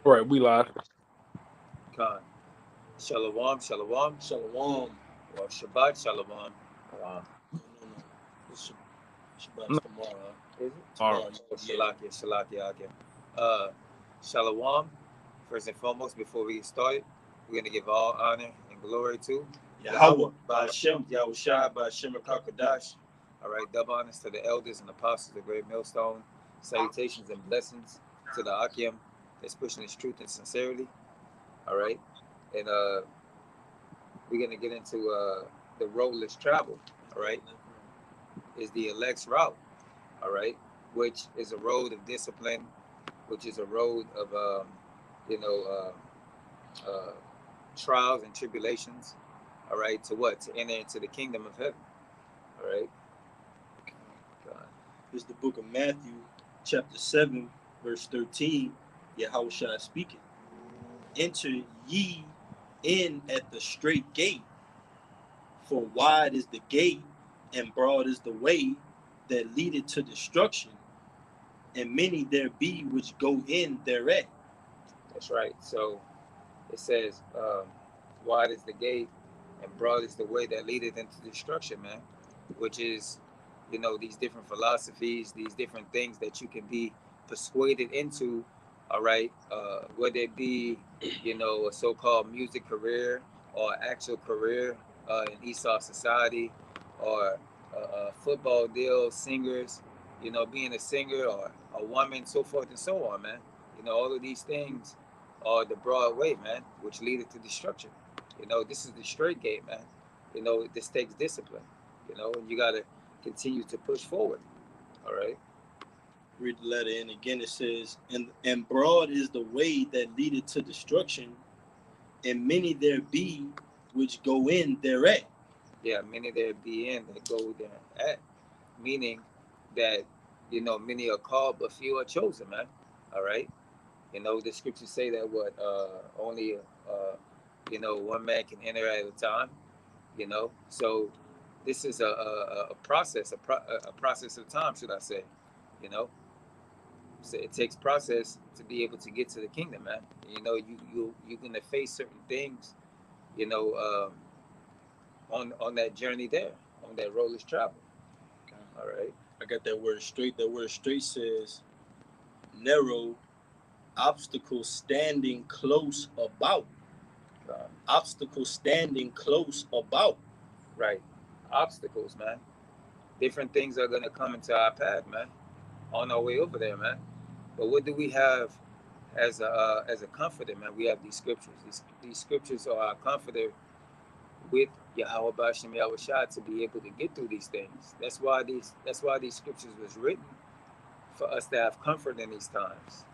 All right, we live. Khan. Shalom, shalom. Shalom. Or Shabbat shalom. No. It's No, Shabbat's tomorrow. Is it? all right. Tomorrow. Oh, Yeah. Shalakia, okay. Shalom. First and foremost, before we get started, we're going to give all honor and glory to Yahweh, Ba'Shem, Yahushua, Ba'Shem, Kakadash. All right, double honors to the elders and apostles of the Great Millstone. Salutations and blessings to the Akim that's pushing his truth and sincerity. All right, and we're gonna get into the road less traveled. All right, is the elect's route. All right, which is a road of discipline, which is a road of you know uh, trials and tribulations. All right, to what? To enter into the kingdom of heaven. All right. It's the book of Matthew, chapter 7, verse 13. Yahushua speaking. Enter ye in at the straight gate, for wide is the gate, and broad is the way that leadeth to destruction, and many there be which go in thereat. That's right. So it says, wide is the gate and broad is the way that leadeth into destruction, man, which is, these different philosophies, these different things that you can be persuaded into, all right, whether it be, a so-called music career or actual career in Esau society or a football deal, singers, being a singer or a woman, so forth and so on, man. All of these things are the broad way, man, which leadeth to destruction. This is the straight gate, man. This takes discipline, and you got to continue to push forward. All right. Read the letter, and again it says, and broad is the way that leadeth to destruction, and many there be which go in thereat. Yeah, many there be in that go there at, meaning that, many are called, but few are chosen, man. All right. The scriptures say that only, one man can enter at a time, So this is a process, a process of time, should I say, you know. So it takes process to be able to get to the kingdom, man. You're gonna face certain things, you know, on that journey there, on that roadless travel. Okay. All right. I got that word straight. That word straight says narrow, obstacle standing close about. Obstacle standing close about. Right. Obstacles, man. Different things are gonna come into our path, man, on our way over there, man. But what do we have as a comforter, man? We have these scriptures. These scriptures are our comforter with Yahweh Bashem Yahushua to be able to get through these things. That's why these scriptures was written for us to have comfort in these times.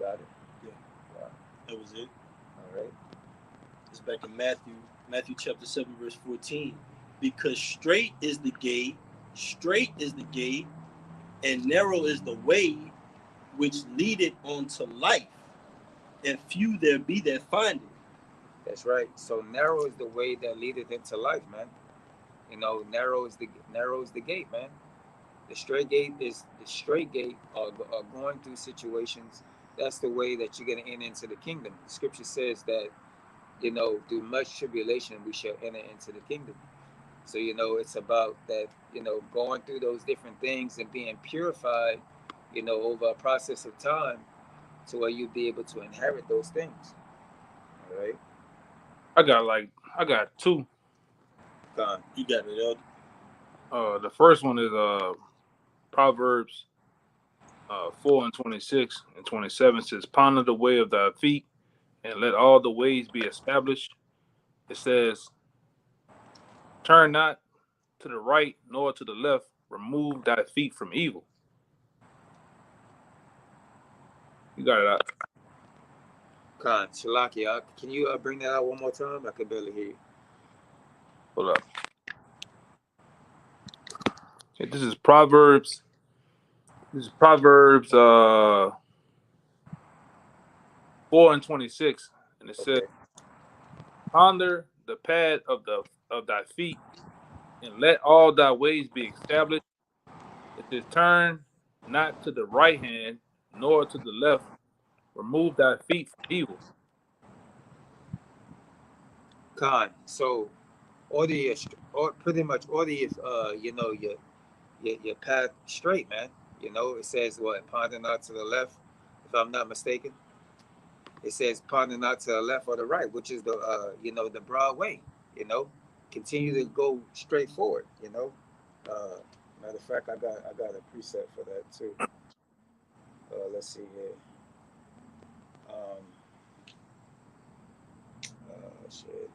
Got it. Yeah, Wow. that was it. All right. It's back in Matthew chapter 7, verse 14. Because straight is the gate, and narrow is the way which leadeth unto life, and few there be that find it. That's right. So narrow is the way that leadeth into life, man. Narrow is the gate, man. The straight gate is the straight gate are going through situations. That's the way that you're going to enter into the kingdom. The scripture says that, through much tribulation we shall enter into the kingdom. So, it's about that, going through those different things and being purified, over a process of time to where you be able to inherit those things. All right. I got two. Gone. You got it, Elder. The first one is Proverbs 4:26 and 27 says, "Ponder the way of thy feet, and let all the ways be established." It says, "Turn not to the right nor to the left. Remove thy feet from evil." You got it out. Khan, Shalakia, can you bring that out one more time? I could barely hear you. Hold up. Okay, this is Proverbs. This is Proverbs 4:26, and it says, "Ponder the pad of thy feet, and let all thy ways be established. It says, turn not to the right hand nor to the left. remove thy feet from evil. Khan. So order your, or pretty much order your, your path straight, man. It says what? Ponder not to the left, if I'm not mistaken. It says ponder not to the left or the right, which is the broad way. You know, continue to go straight forward. Matter of fact, I got a preset for that too. Let's see here. Shit.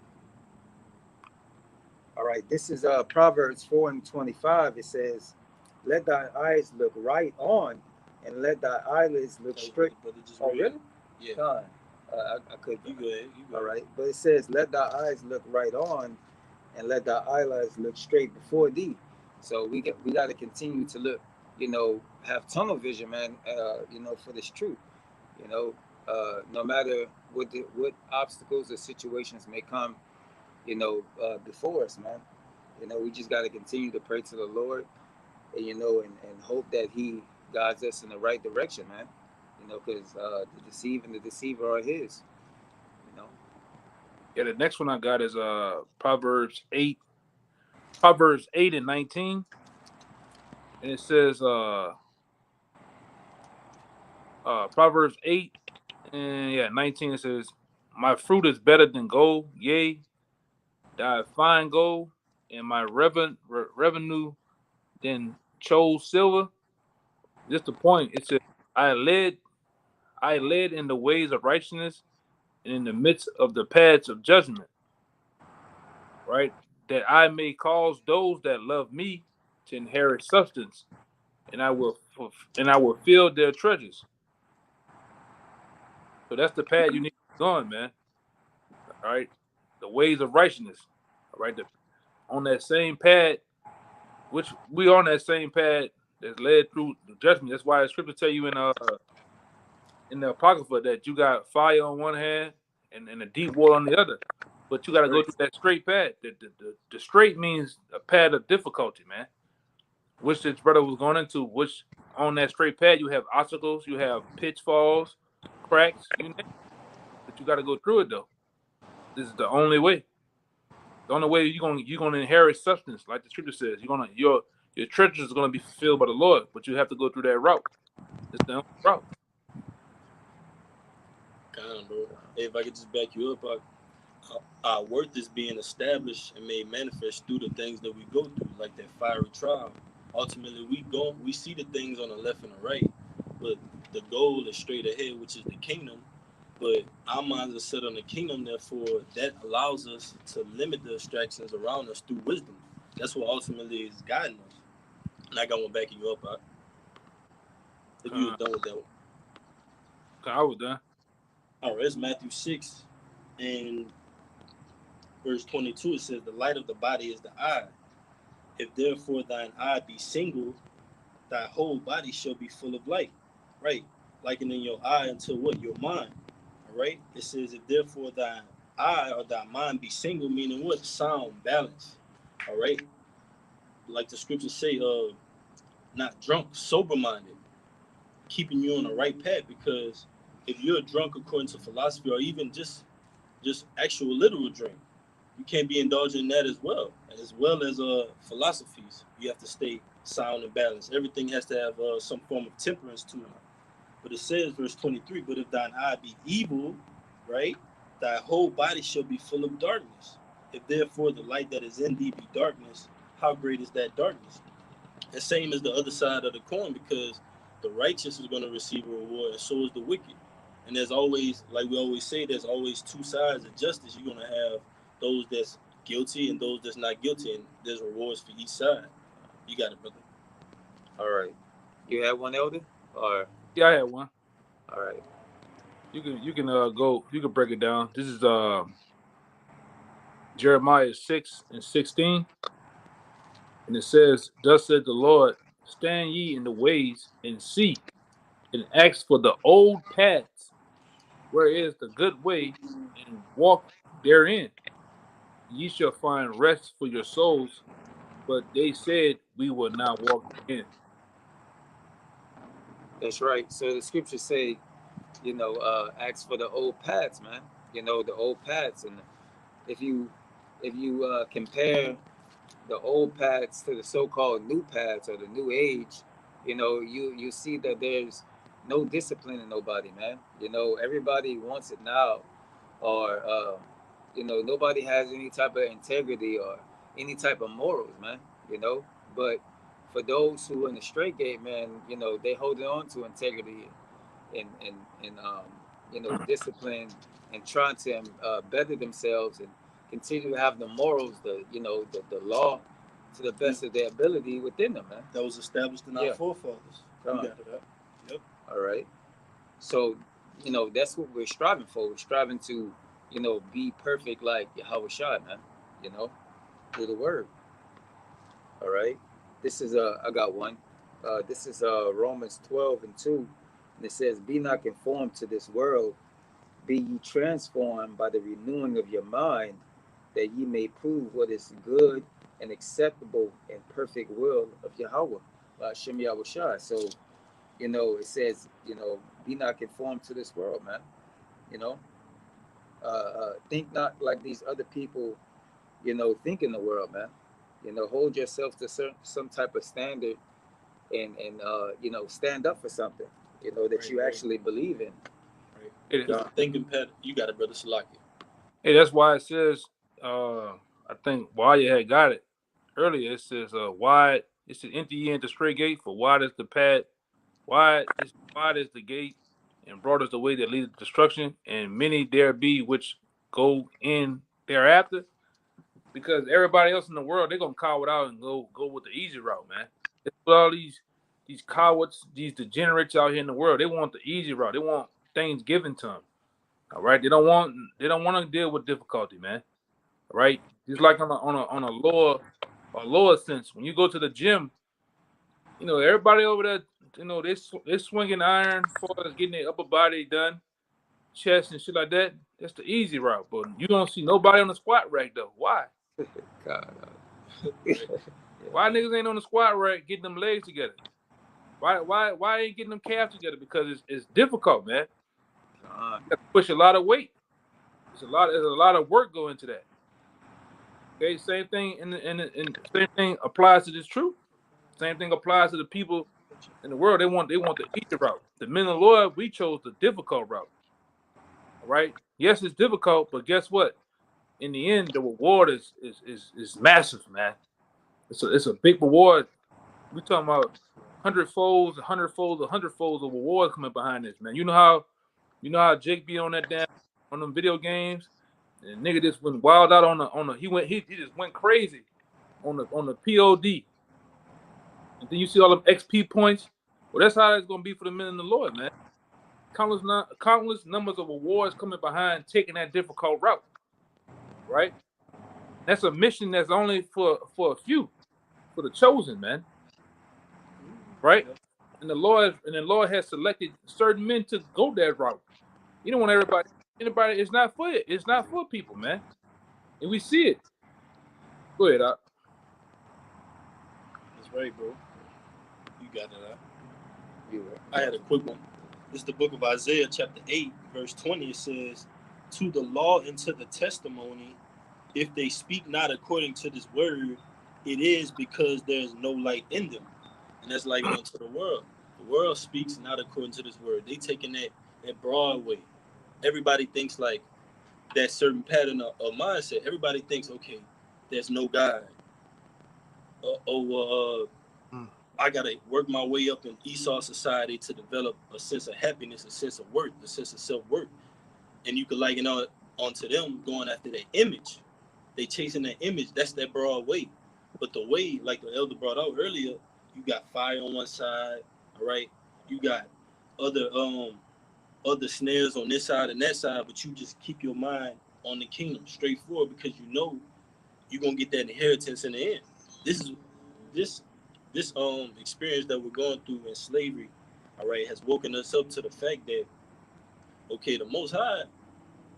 All right, this is Proverbs 4:25. It says, "Let thy eyes look right on, and let thy eyelids look straight." Oh, really? Yeah. God, I could. You go ahead. All right, but it says, "Let thy eyes look right on, and let thy eyelids look straight before thee." So we got to continue to look, have tunnel vision, man. For this truth. No matter what obstacles or situations may come, before us, man. We just got to continue to pray to the Lord, and hope that He guides us in the right direction, man. Because the deceiver and the deceiver are His. Yeah, the next one I got is Proverbs 8:19, and it says Proverbs 8:19. It says, "My fruit is better than gold, yea, thy fine gold, and my revenue than chose silver." Just the point. It says, I led in the ways of righteousness, and in the midst of the paths of judgment, right? That I may cause those that love me to inherit substance, and I will fill their treasures. So that's the path you need to be on, man. All right, the ways of righteousness. All right, on that same path, which we on that same path that's led through the judgment. That's why the scripture tell you in the apocrypha that you got fire on one hand and a deep water on the other. But you got to go through that straight path. The straight means a path of difficulty, man. Which this brother was going into. Which on that straight path you have obstacles, you have pitfalls, cracks, you name it. But you got to go through it though. This is the only way. The only way you're gonna inherit substance, like the scripture says. Your treasures is gonna be fulfilled by the Lord, but you have to go through that route. It's the only route. Kind of, bro. Hey, if I could just back you up, our worth is being established and made manifest through the things that we go through, like that fiery trial. Ultimately, we see the things on the left and the right, but the goal is straight ahead, which is the kingdom. But our minds are set on the kingdom, therefore, that allows us to limit the distractions around us through wisdom. That's what ultimately is guiding us. And I got one backing you up, if you were done with that one. I was done. All right, it's Matthew 6 and verse 22. It says, "The light of the body is the eye. If therefore thine eye be single, thy whole body shall be full of light." Right? Likening your eye unto what? Your mind. All right? It says, "If therefore thy eye or thy mind be single," meaning what? Sound, balance. All right? Like the scriptures say, not drunk, sober-minded, keeping you on the right path. Because if you're drunk according to philosophy, or even just actual literal drink, you can't be indulging in that as well as philosophies. You have to stay sound and balanced. Everything has to have some form of temperance to it. But it says, verse 23, "But if thine eye be evil," right, "thy whole body shall be full of darkness. If therefore the light that is in thee be darkness, how great is that darkness?" The same as the other side of the coin, because the righteous is going to receive a reward, and so is the wicked. And there's always, like we always say, there's always two sides of justice. You're going to have those that's guilty and those that's not guilty, and there's rewards for each side. You got it, brother. All right. You have one, Elder? Or Yeah, I had one. all right. You can go. You can break it down. This is Jeremiah 6:16, and it says, "Thus said the Lord: Stand ye in the ways and see, and ask for the old paths, where is the good way, and walk therein. Ye shall find rest for your souls." But they said, "We will not walk therein." That's right. So the scriptures say, ask for the old paths, man. The old paths, and if you compare the old paths to the so-called new paths or the new age, you see that there's no discipline in nobody, man. Everybody wants it now, or nobody has any type of integrity or any type of morals, man. But for those who are in the straight gate, man, they holding on to integrity and discipline and trying to better themselves and continue to have the morals, the law to the best of their ability within them, man. That was established in our forefathers. You got it up. Yep. All right. So, that's what we're striving for. We're striving to, be perfect like Yahweh Shai, man, through the word. All right. This is, I got one. This is Romans 12:2. And it says, be not conformed to this world, be ye transformed by the renewing of your mind, that ye may prove what is good and acceptable and perfect will of Yahweh, Shem Yahweh Shai. So, it says, be not conformed to this world, man. Think not like these other people, think in the world, man. Hold yourself to some type of standard and stand up for something, that you actually believe in. Right. Thinking, Pat, you got it, brother Salaki. Hey, that's why it says, I think Waya had got it earlier. It says, wide, it says, enter ye into straight gate, for wide is the path, wide is the gate, and broad is the way that leads to destruction, and many there be which go in thereafter. Because everybody else in the world, they're gonna cow it out and go with the easy route, man. It's all these cowards, these degenerates out here in the world. They want the easy route. They want things given to them. All right, they don't want to deal with difficulty, man. All right, just like on a lower sense, when you go to the gym, everybody over there, they swinging iron for getting their upper body done, chest and shit like that. That's the easy route, but you don't see nobody on the squat rack though. Why? God. Why niggas ain't on the squat rack getting them legs together? Why ain't getting them calves together? Because it's difficult, man. You have to push a lot of weight. There's a lot of work go into that. Okay, same thing and same thing applies to this truth. Same thing applies to the people in the world. They want the easy route. The men of the Lord, we chose the difficult route. All right. Yes, it's difficult, but guess what? In the end, the reward is massive, man. It's a big reward. We talking about hundredfolds of rewards coming behind this, man. You know how Jake be on that damn on them video games, and nigga just went wild out on the he just went crazy on the POD, and then you see all them XP points. Well, that's how it's gonna be for the men in the Lord, man. Countless numbers of awards coming behind taking that difficult route, right? That's a mission that's only for a few, for the chosen, man. Right? And the Lord has selected certain men to go that route. You don't want anybody. It's not for it. It's not for people, man. And we see it. Go ahead, Doc. That's right, bro. You got it, I had a quick one. This is the book of Isaiah, chapter 8, verse 20. It says, to the law and to the testimony, if they speak not according to this word, it is because there is no light in them. And that's like unto the world. The world speaks not according to this word. They taking that broad way. Everybody thinks like that certain pattern of mindset. Everybody thinks, okay, there's no God. I gotta work my way up in Esau society to develop a sense of happiness, a sense of worth, a sense of self-worth. And you can liken it onto them going after their image. They chasing that image. That's that broad way. But the way, like the elder brought out earlier, you got fire on one side, all right? You got other snares on this side and that side, but you just keep your mind on the kingdom straight forward because you know you're gonna get that inheritance in the end. This experience that we're going through in slavery, all right, has woken us up to the fact that, okay, the Most High,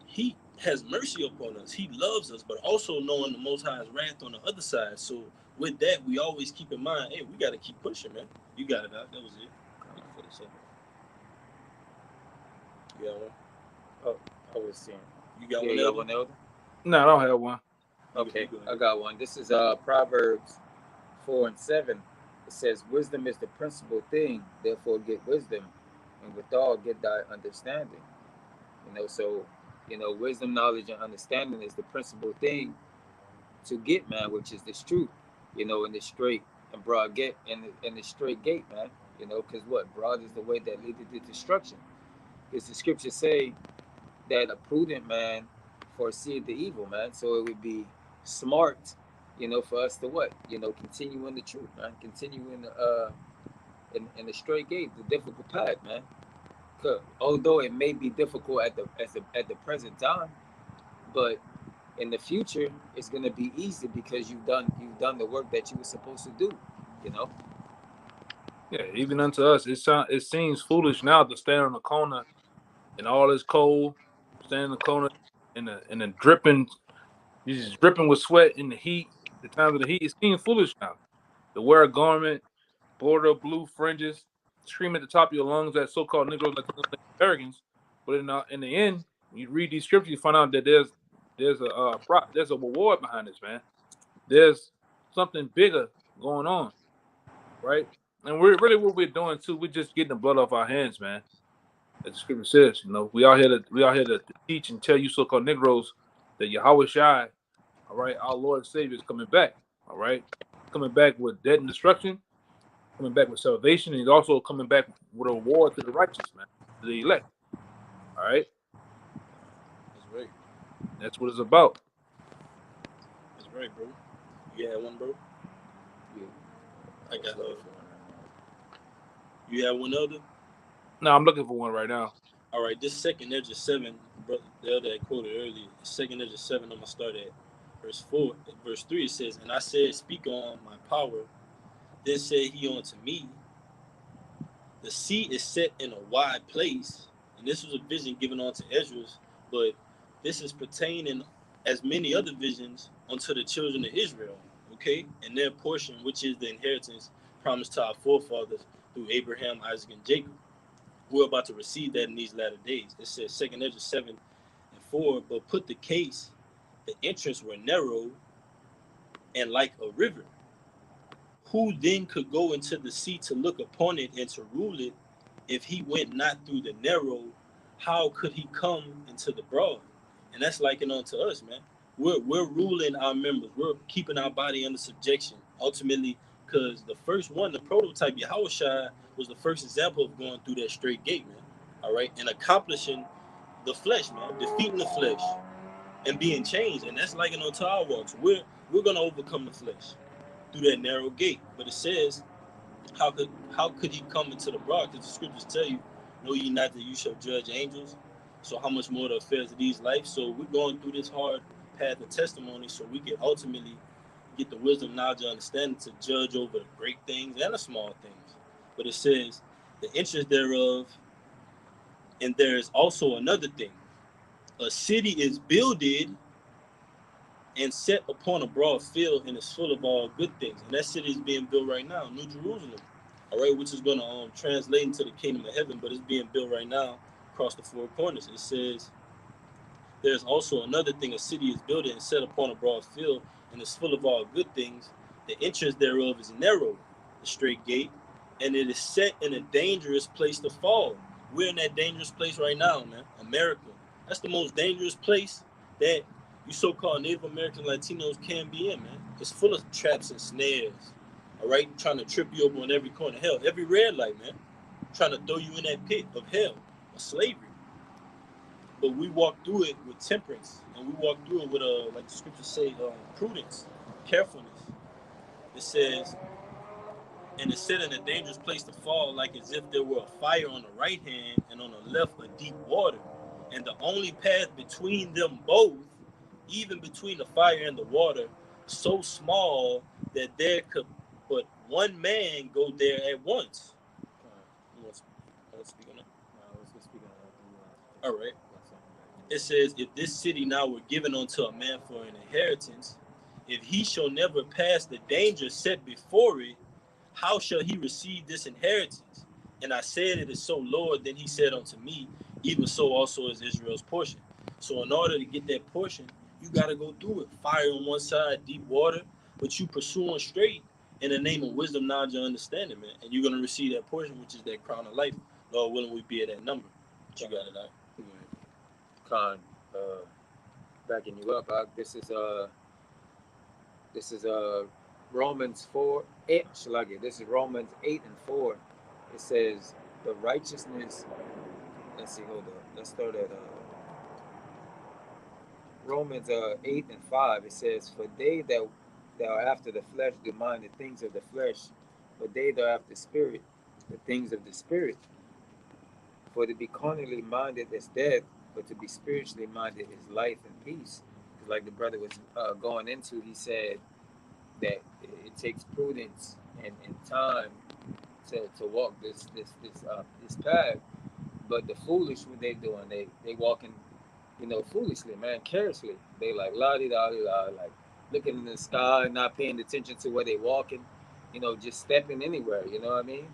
He has mercy upon us. He loves us, but also knowing the Most High's wrath on the other side. So with that, we always keep in mind, hey, we got to keep pushing, man. You got it, Doc. That was it. You got one? Oh, I was saying. You got Yeah, one, you got Elder? one, Elder? No, I don't have one. Okay, You go I ahead. got one. This is Proverbs 4:7. It says, "Wisdom is the principal thing. Therefore, get wisdom, and withal get thy understanding." So wisdom, knowledge, and understanding is the principal thing to get, man, which is this truth. In the straight and broad gate, in the straight gate, man. Because what broad is the way that leadeth to destruction. Because the scriptures say that a prudent man foreseeth the evil, man. So it would be smart, for us to what, continue in the truth, man. Continue in the straight gate, the difficult path, man. 'Cause although it may be difficult at the present time, but in the future it's gonna be easy because you've done the work that you were supposed to do. You know. Yeah, even unto us, it seems foolish now to stand on the corner and all this cold, stand in the corner in the dripping, you just dripping with sweat in the heat. The times of the heat, it seems foolish now to wear a garment, border of blue fringes, scream at the top of your lungs at so-called Negroes like Americans. But in the end, when you read these scriptures, you find out that there's a reward behind this, man. There's something bigger going on, right? And we're really what we're doing too. We're just getting the blood off our hands, man. As the scripture says, we out here to teach and tell you so-called Negroes that Yahweh Shai, all right, our Lord and Savior is coming back, all right, coming back with death and destruction, coming back with salvation, and he's also coming back with a reward to the righteous, man, to the elect, all right. That's right. That's what it's about. That's right, bro. You had one, bro? Yeah. I got You have one, Elder? No, I'm looking for one right now. All right, this second Ezra 7, brother, the elder I quoted earlier, second Ezra 7, I'm going to start at verse 4. Verse 3, it says, "And I said, speak on my power. Then said he unto me, the sea is set in a wide place." And this was a vision given unto Ezra, but this is pertaining, as many other visions, unto the children of Israel, okay? And their portion, which is the inheritance promised to our forefathers through Abraham, Isaac, and Jacob. We're about to receive that in these latter days. It says, second Ezra 7:4, "But put the case, the entrance were narrow and like a river. Who then could go into the sea to look upon it and to rule it? If he went not through the narrow, how could he come into the broad?" And that's likened unto us, man. We're ruling our members. We're keeping our body under subjection. Ultimately, because the first one, the prototype, Yahushua, was the first example of going through that straight gate, man. All right, and accomplishing the flesh, man, defeating the flesh and being changed. And that's likened unto our walks. We're gonna overcome the flesh through that narrow gate. But it says, how could he come into the broad? Because the scriptures tell you, know ye not that you shall judge angels? So how much more the affairs of these life? So we're going through this hard path of testimony so we can ultimately get the wisdom, knowledge, and understanding to judge over the great things and the small things. But it says, the interest thereof, and there is also another thing. A city is builded and set upon a broad field and is full of all good things. And that city is being built right now, New Jerusalem, all right, which is going to translate into the kingdom of heaven, but it's being built right now across the four corners. It says, there's also another thing, a city is built and set upon a broad field and is full of all good things. The entrance thereof is narrow, the straight gate, and it is set in a dangerous place to fall. We're in that dangerous place right now, man. America. That's the most dangerous place that you so-called Native American Latinos can be in, man. It's full of traps and snares, all right? Trying to trip you up on every corner. Hell, every red light, man. Trying to throw you in that pit of hell, of slavery. But we walk through it with temperance, and we walk through it with, like the scriptures say, prudence, carefulness. It says, and it's set in a dangerous place to fall, like as if there were a fire on the right hand and on the left a deep water. And the only path between them both, even between the fire and the water, so small that there could but one man go there at once. You want to speak on that? All right. It says, if this city now were given unto a man for an inheritance, if he shall never pass the danger set before it, how shall he receive this inheritance? And I said, it is so, Lord. Then he said unto me, even so also is Israel's portion. So in order to get that portion, you got to go through it. Fire on one side, deep water, but you pursuing straight in the name of wisdom, knowledge, and understanding, man. And you're going to receive that portion, which is that crown of life. Lord willing, we be at that number. But you got it out. Khan, backing you up. This is Romans 4:8. This is Romans 8:4. It says the righteousness. Let's see. Hold up. Let's start at Romans 8:5. It says, "For they that are after the flesh do mind the things of the flesh, but they that are after the spirit, the things of the spirit. For to be carnally minded is death, but to be spiritually minded is life and peace." Like the brother was going into, he said that it takes prudence and time to walk this path. But the foolish, what they doing? They walking, foolishly, man, carelessly. They like la di da la, like looking in the sky, not paying attention to where they walking. Just stepping anywhere. You know what I mean?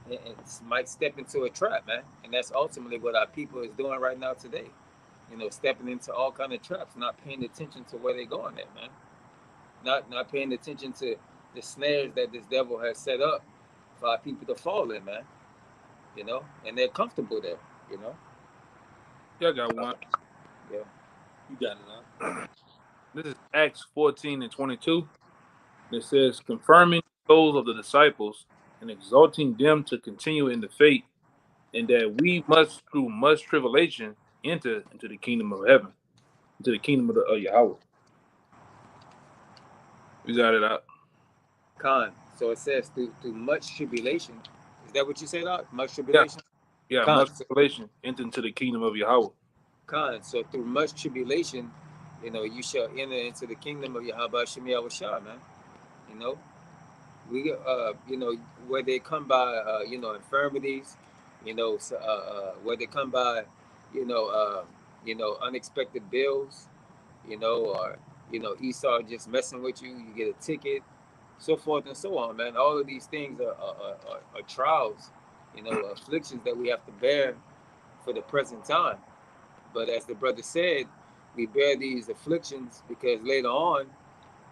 And might step into a trap, man. And that's ultimately what our people is doing right now today. Stepping into all kind of traps, not paying attention to where they're going at, man. Not paying attention to the snares that this devil has set up for our people to fall in, man. And they're comfortable there, Yeah, I got one. Yeah. You got it, huh? This is Acts 14:22. It says, confirming those of the disciples and exalting them to continue in the faith, and that we must, through much tribulation, enter into the kingdom of heaven, into the kingdom of Yahweh. You got it out. Khan. So it says through much tribulation. Is that what you said, Doc? Much tribulation? Yeah, Khan. much tribulation, enter into the kingdom of Yahweh. Khan. So through much tribulation, you shall enter into the kingdom of Yahweh Shem Yahushua, man. We where they come by infirmities, where they come by unexpected bills, or Esau just messing with you, you get a ticket, so forth and so on, man. All of these things are trials, afflictions that we have to bear for the present time. But as the brother said, we bear these afflictions because later on,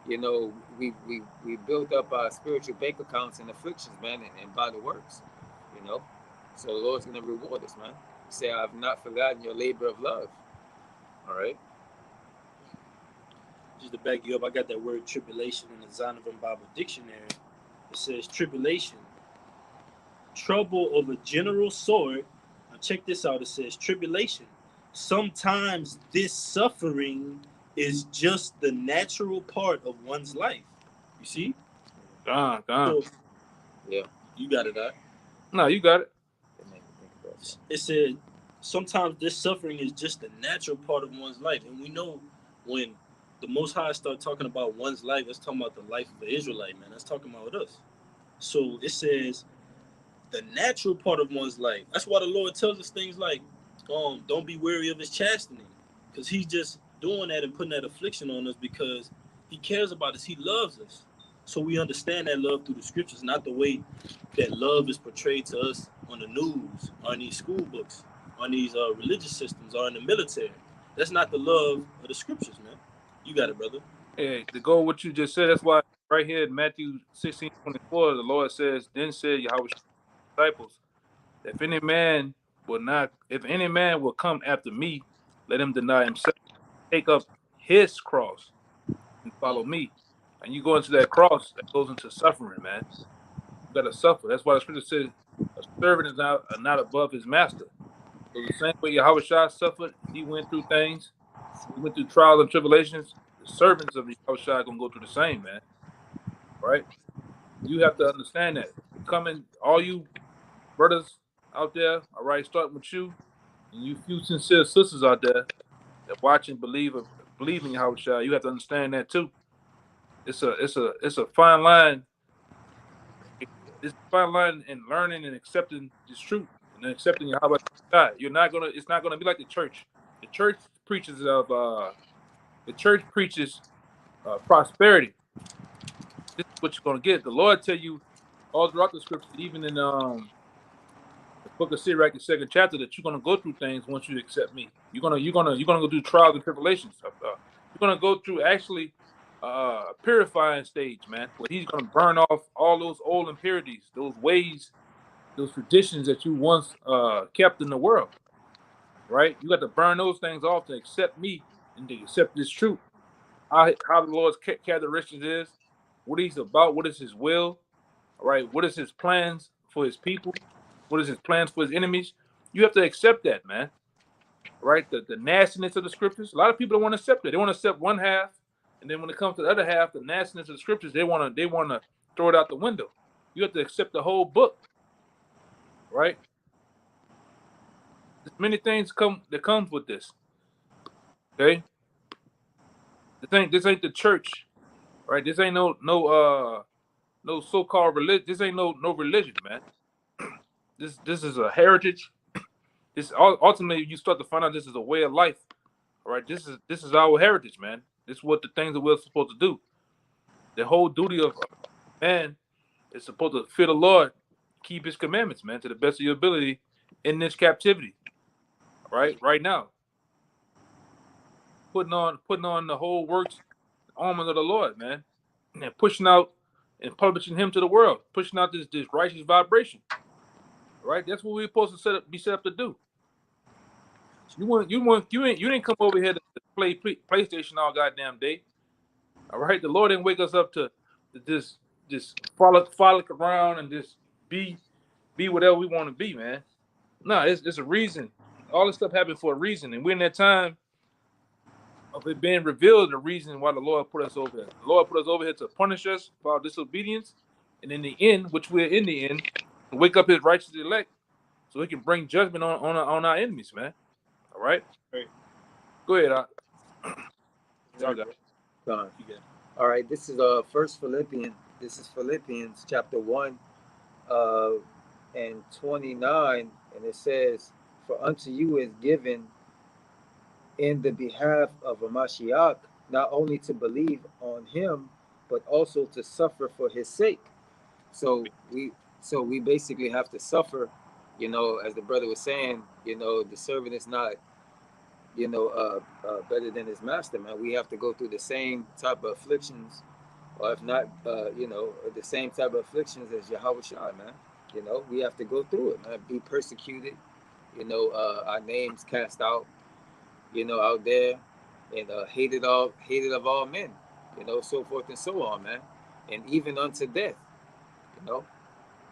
we built up our spiritual bank accounts and afflictions, man, and by the works, So the Lord's gonna reward us, man. He said, "I have not forgotten your labor of love." All right. Just to back you up, I got that word tribulation in the Zondervan Bible Dictionary. It says tribulation, trouble of a general sort. Now check this out. It says tribulation. Sometimes this suffering is just the natural part of one's life. You see? God. So, Yeah. you got it, huh? No, you got it. It said sometimes this suffering is just a natural part of one's life. And we know when the Most High start talking about one's life, that's talking about the life of an Israelite, man. That's talking about us. So it says the natural part of one's life. That's why the Lord tells us things like, don't be weary of his chastening. Because he's just doing that and putting that affliction on us because he cares about us. He loves us. So we understand that love through the scriptures, not the way that love is portrayed to us on the news, or in these school books, on these religious systems, or in the military. That's not the love of the scriptures, man. You got it, brother. Hey, to go what you just said, that's why right here in Matthew 16:24, the Lord says, then said Yahweh disciples, if any man will come after me, let him deny himself, take up his cross and follow me. And you go into that cross, that goes into suffering, man. You gotta suffer. That's why the scripture says a servant is not above his master. So the same way Yahweh Shah suffered, he went through things, he went through trials and tribulations. The servants of Yahweh Shah are gonna go through the same, man. Right? You have to understand that. All you brothers out there, all right, starting with you, and you few sincere sisters out there that watch and believe in Yahweh Shah, you have to understand that too. It's a fine line. It's a fine line in learning and accepting this truth and accepting Yahweh Shah. It's not gonna be like the church. The church preaches prosperity. This is what you're gonna get. The Lord tell you all throughout the scriptures, even in the book of Sirach, the second chapter, that you're gonna go through things once you accept me. You're gonna go through trials and tribulations. You're gonna go through actually purifying stage, man, where he's gonna burn off all those old impurities, those ways, those traditions that you once kept in the world. Right? You got to burn those things off to accept me and to accept this truth. How the Lord's characteristics is, what he's about, what is his will, all right? What is his plans for his people? What is his plans for his enemies? You have to accept that, man. Right? The nastiness of the scriptures. A lot of people don't want to accept it. They want to accept one half, and then when it comes to the other half, the nastiness of the scriptures, they want to throw it out the window. You have to accept the whole book, right? There's many things that comes with this. Okay, this ain't the church, right? This ain't no so-called religion. This ain't no religion, man. This is a heritage. This ultimately you start to find out this is a way of life. All right, this is our heritage, man. This is what the things that we're supposed to do. The whole duty of man is supposed to fear the Lord, keep his commandments, man, to the best of your ability in this captivity. All right now. Putting on the whole works, armor of the Lord, man. And pushing out and publishing him to the world, pushing out this righteous vibration. Right? That's what we're supposed to be set up to do. You didn't come over here to play PlayStation all goddamn day. All right, the Lord didn't wake us up to just frolic around and just be whatever we want to be, man. No, it's a reason. All this stuff happened for a reason, and we're in that time of it being revealed. The reason why the Lord put us over here. The Lord put us over here to punish us for our disobedience, and in the end, which we're in the end, to wake up His righteous elect, so He can bring judgment on our enemies, man. All right. Go ahead. All right. This is First Philippians. This is Philippians chapter 1, and 29, and it says, "For unto you is given in the behalf of a Mashiach, not only to believe on him, but also to suffer for his sake." So we basically have to suffer, as the brother was saying, the servant is not, better than his master, man. We have to go through the same type of afflictions, or if not, the same type of afflictions as Yahweh Shai, man. We have to go through it, man. Be persecuted, our names cast out, out there, and hated of all men, so forth and so on, man, and even unto death,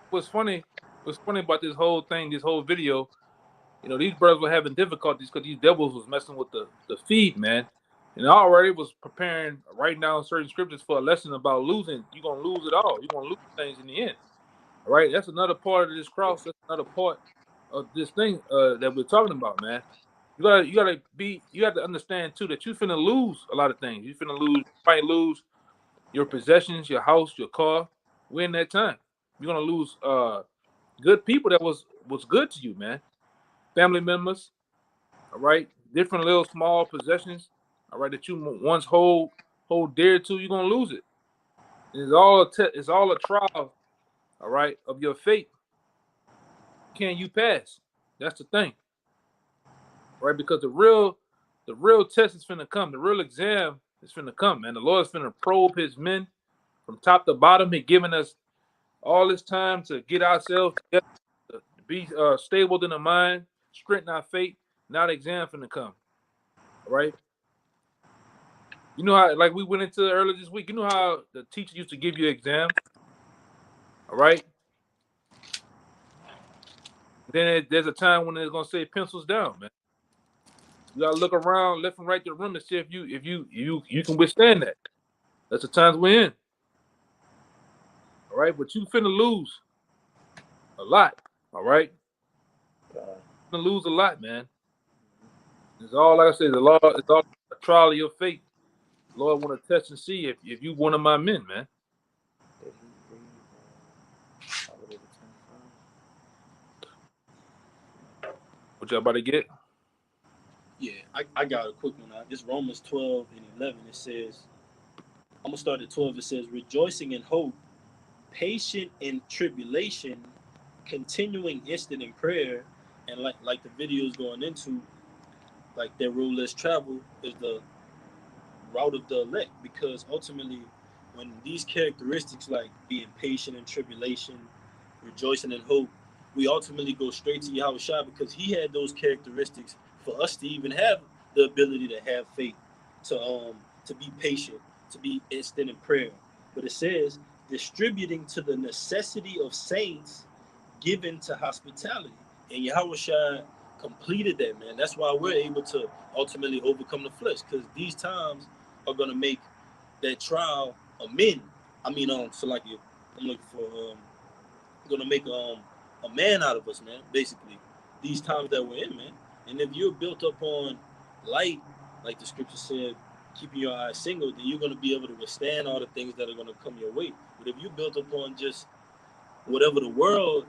What's funny about this whole thing, this whole video, these brothers were having difficulties because these devils was messing with the feed, man. And I already was preparing, writing down certain scriptures for a lesson about losing. You're going to lose it all. You're going to lose things in the end. All right? That's another part of this cross. That's another part of this thing that we're talking about, man. You have to understand too that you finna lose a lot of things. You might lose your possessions, your house, your car. We're in that time. You're gonna lose good people that was good to you, man. Family members, all right. Different little small possessions, all right, that you once hold dear to. You're gonna lose it. It's all a trial, all right, of your fate. Can you pass? That's the thing. Right, because the real test is finna come. The real exam is finna come, man. The Lord's finna probe his men from top to bottom. He giving us all this time to get ourselves together, to be stable in the mind, strengthen our faith. Now the exam finna come. All right. You know how, like we went into earlier this week, you know how the teacher used to give you exams? All right. Then there's a time when they're gonna say pencils down, man. You gotta look around left and right to the room and see if you can withstand that. That's the times we're in. All right, but you finna lose a lot. All right, you're finna lose a lot, man. It's all, like I said, it's all a trial of your faith. The Lord want to test and see if you one of my men, man. What y'all about to get? Yeah, I got a quick one out. This Romans 12 and 11, it says, I'm going to start at 12. It says, rejoicing in hope, patient in tribulation, continuing instant in prayer, and like the video is going into, like their road less travel is the route of the elect, because ultimately when these characteristics like being patient in tribulation, rejoicing in hope, we ultimately go straight to Yahweh Shai, because he had those characteristics for us to even have the ability to have faith, to be patient, to be instant in prayer. But it says distributing to the necessity of saints, given to hospitality. And Yahweh Shai completed that, man. That's why we're able to ultimately overcome the flesh, because these times are gonna make that trial amend. I mean, so like I'm looking for gonna make a man out of us, man. Basically, these times that we're in, man. And if you're built up on light, like the scripture said, keeping your eyes single, then you're gonna be able to withstand all the things that are gonna come your way. But if you're built up on just whatever the world,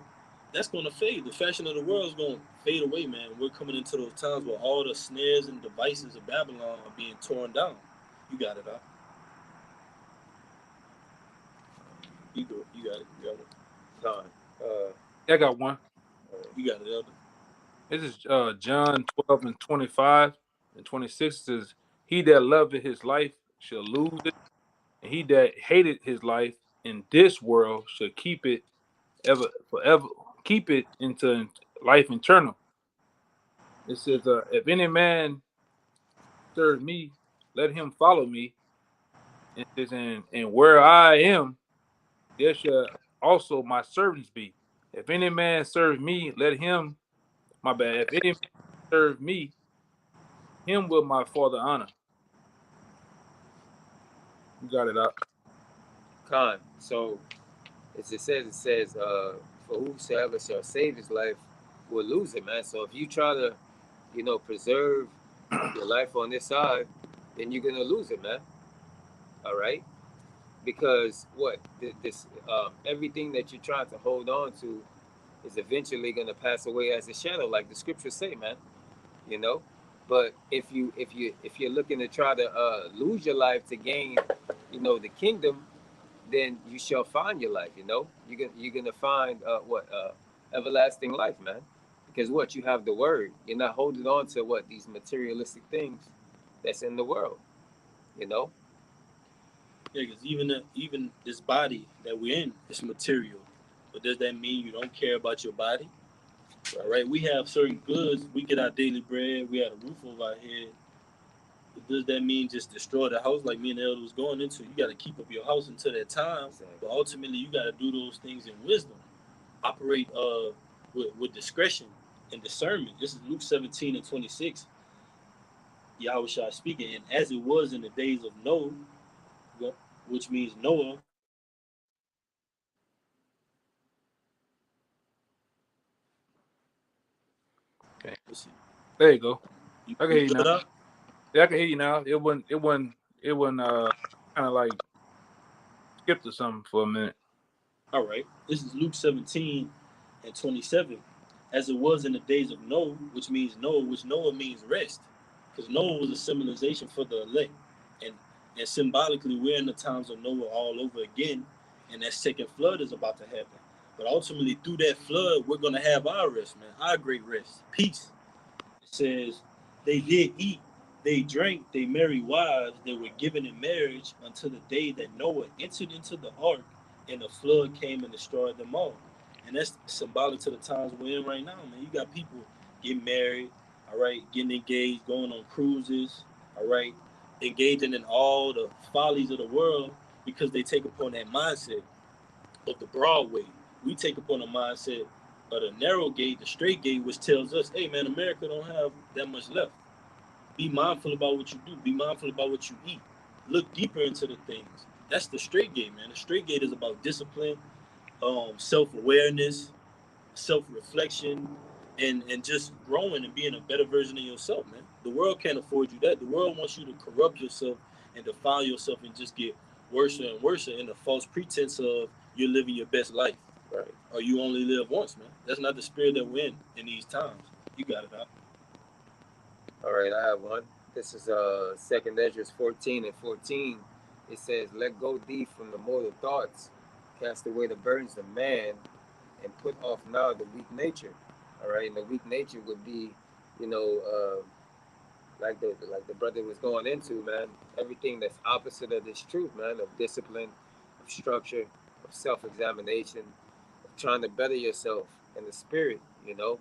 that's gonna fade. The fashion of the world is gonna fade away, man. We're coming into those times where all the snares and devices of Babylon are being torn down. You got it, huh? You got it. You got it. Con. I got one. You got it, Elder. This is John 12 and 25 and 26 says, "He that loveth his life shall lose it, and he that hated his life in this world shall keep it ever forever, keep it into life eternal." It says, "If any man serve me, let him follow me." And it says, and where I am, there shall also my servants be. If any man serve me, let him, my bad, if any man serve me, him will my Father honor. You got it up. Con. So as it says, for whosoever shall save his life will lose it, man. So if you try to, preserve your life on this side, then you're gonna lose it, man. All right, because what this everything that you're trying to hold on to is eventually gonna pass away as a shadow, like the scriptures say, man. You know, but if you're looking to try to lose your life to gain, the kingdom, then you shall find your life. You're gonna find everlasting life, man. Because what you have the word, you're not holding on to what these materialistic things that's in the world. You know, Yeah, because even this body that we're in is material. But does that mean you don't care about your body? All right, we have certain goods. We get our daily bread. We have a roof over our head. But does that mean just destroy the house like me and Elder was going into? You got to keep up your house until that time. Exactly. But ultimately, you got to do those things in wisdom. Operate with discretion and discernment. This is Luke 17 and 26. Yahweh Shai speaking. And as it was in the days of Noah, which means Noah. Okay. Let's see. There you go. You I can hear you good now. up? Yeah, I can hear you now. It wasn't kind of like skipped or something for a minute. All right. This is Luke 17 and 27. As it was in the days of Noah, which means Noah, which Noah means rest. Because Noah was a symbolization for the elect. And symbolically, we're in the times of Noah all over again. And that second flood is about to happen. But ultimately, through that flood, we're going to have our rest, man. Our great rest. Peace. It says, they did eat, they drank, they married wives, they were given in marriage until the day that Noah entered into the ark, and the flood came and destroyed them all. And that's symbolic to the times we're in right now, man. You got people getting married, all right, getting engaged, going on cruises, all right, engaging in all the follies of the world because they take upon that mindset of the broad way. We take upon a mindset of the narrow gate, the straight gate, which tells us, hey man, America don't have that much left. Be mindful about what you do. Be mindful about what you eat. Look deeper into the things. That's the straight gate, man. The straight gate is about discipline, self-awareness, self-reflection, and just growing and being a better version of yourself, man. The world can't afford you that. The world wants you to corrupt yourself and defile yourself and just get worse and worse in the false pretense of you're living your best life. right? Or you only live once, man. That's not the spirit that we're in these times. You got it out. All right, I have one. This is 2 Ezra 14 and 14. It says, "Let go thee from the mortal thoughts, cast away the burdens of man, and put off now the weak nature. All right, and the weak nature would be, you know, like the brother was going into, man. Everything that's opposite of this truth, man, of discipline, of structure, of self-examination, of trying to better yourself in the spirit, you know,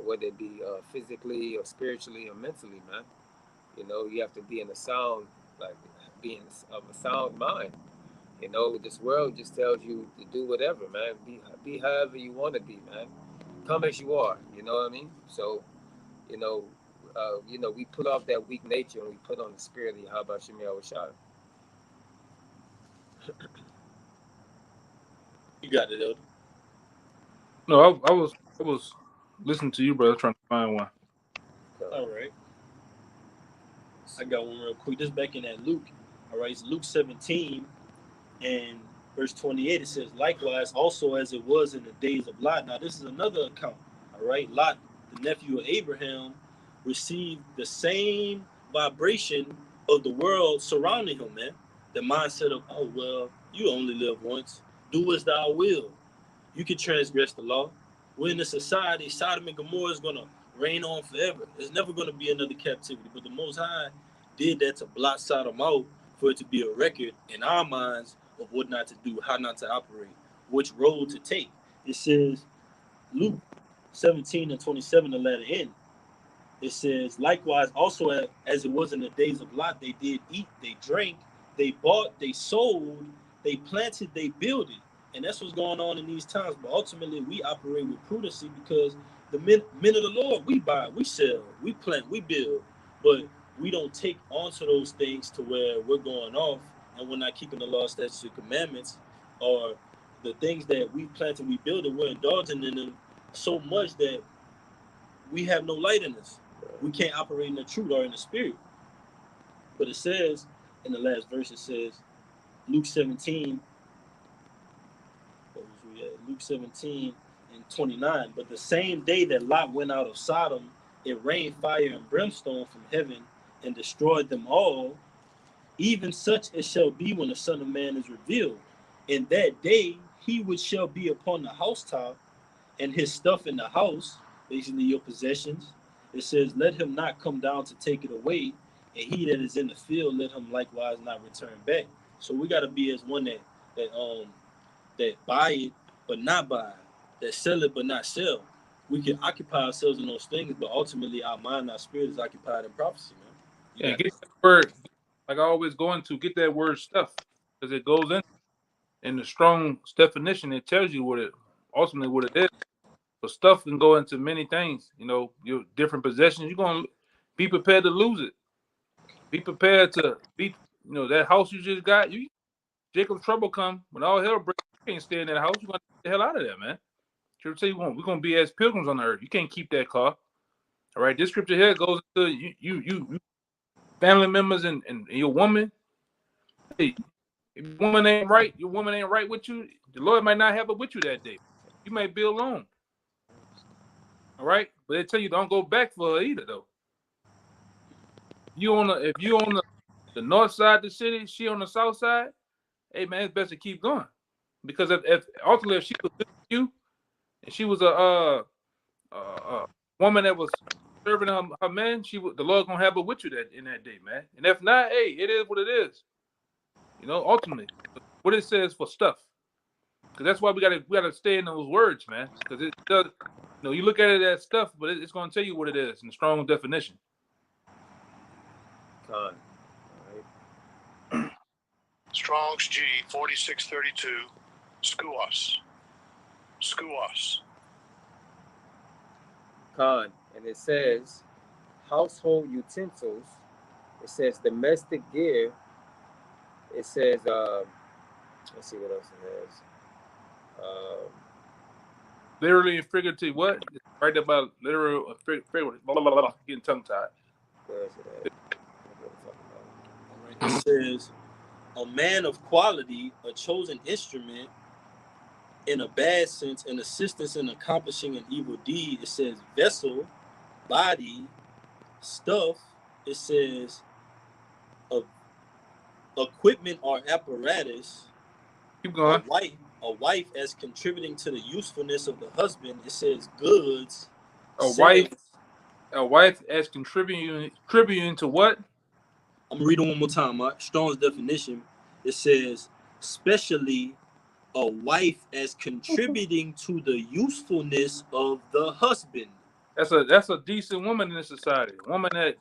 whether it be physically or spiritually or mentally, man. You know, you have to be in a sound, like being of a sound mind. You know, this world just tells you to do whatever, man. Be however you want to be, man. Come as you are. You know what I mean? So, you know, we put off that weak nature and we put on the spirit of Yahweh Shemi Awashad. You got it, Elder. No, I was listening to you, brother, trying to find one. All right. I got one real quick. This back in that Luke. All right, it's Luke 17 and verse 28. It says, likewise, also as it was in the days of Lot. Now, this is another account. All right, Lot, the nephew of Abraham, received the same vibration of the world surrounding him, man. The mindset of, oh, well, you only live once. Do as thou will. You can transgress the law. We're in a society, Sodom and Gomorrah is going to reign on forever. There's never going to be another captivity. But the Most High did that to blot Sodom out for it to be a record in our minds of what not to do, how not to operate, which road to take. It says, Luke 17 and 27, the letter N. It says, likewise, also as it was in the days of Lot, they did eat, they drank, they bought, they sold, they planted, they builded. And that's what's going on in these times. But ultimately, we operate with prudency because the men of the Lord, we buy, we sell, we plant, we build. But we don't take onto those things to where we're going off and we're not keeping the law, statutes, and commandments, or the things that we plant and we build, and we're indulging in them so much that we have no light in us. We can't operate in the truth or in the spirit. But it says in the last verse, it says, Luke 17, Luke 17 and 29. But the same day that Lot went out of Sodom, it rained fire and brimstone from heaven and destroyed them all. Even such it shall be when the Son of Man is revealed. In that day, he which shall be upon the housetop and his stuff in the house, basically your possessions, it says, let him not come down to take it away, and he that is in the field, let him likewise not return back. So we got to be as one that buy it but not buy, that sell it but not sell. We can occupy ourselves in those things, but ultimately our mind, our spirit is occupied in prophecy, man. Yeah, get that word, like I always go into, get that word stuff, because it goes in the strong definition. It tells you what it ultimately what it is. But stuff can go into many things. You know, your different possessions. You're gonna be prepared to lose it. Be prepared to be. You know that house you just got. You Jacob's trouble come when all hell breaks. You can't stay in that house. You gonna get the hell out of there, man. Sure tell you what, we're gonna be as pilgrims on the earth. You can't keep that car. All right, this scripture here goes to you family members and your woman. Hey, if your woman ain't right, your woman ain't right with you. The Lord might not have it with you that day. You might be alone. All right, but they tell you don't go back for her either, though. If you on the north side of the city, she on the south side. Hey man, it's best to keep going, because if ultimately if she was with you and she was a woman that was serving her man, the Lord gonna have her with you in that day, man. And if not, hey, it is what it is. You know, ultimately, what it says for stuff. Because that's why we gotta stay in those words, man. Because it does, you know, you look at it as stuff, but it's gonna tell you what it is in strong definition. All right. Strong's G 4632. Skuos. Khan, and it says household utensils. It says domestic gear. It says let's see what else it has. Literally and figuratively, what? Right about literal and figurative. Blah, blah, blah, blah, getting tongue tied. Where is it at? It says, a man of quality, a chosen instrument, in a bad sense, an assistance in accomplishing an evil deed. It says vessel, body, stuff. It says equipment or apparatus. Keep going. a wife as contributing to the usefulness of the husband. It says goods. A Sales. wife as contributing to what? I'm reading one more time. Strong's definition. It says, especially a wife as contributing to the usefulness of the husband. That's a decent woman in this society. A woman that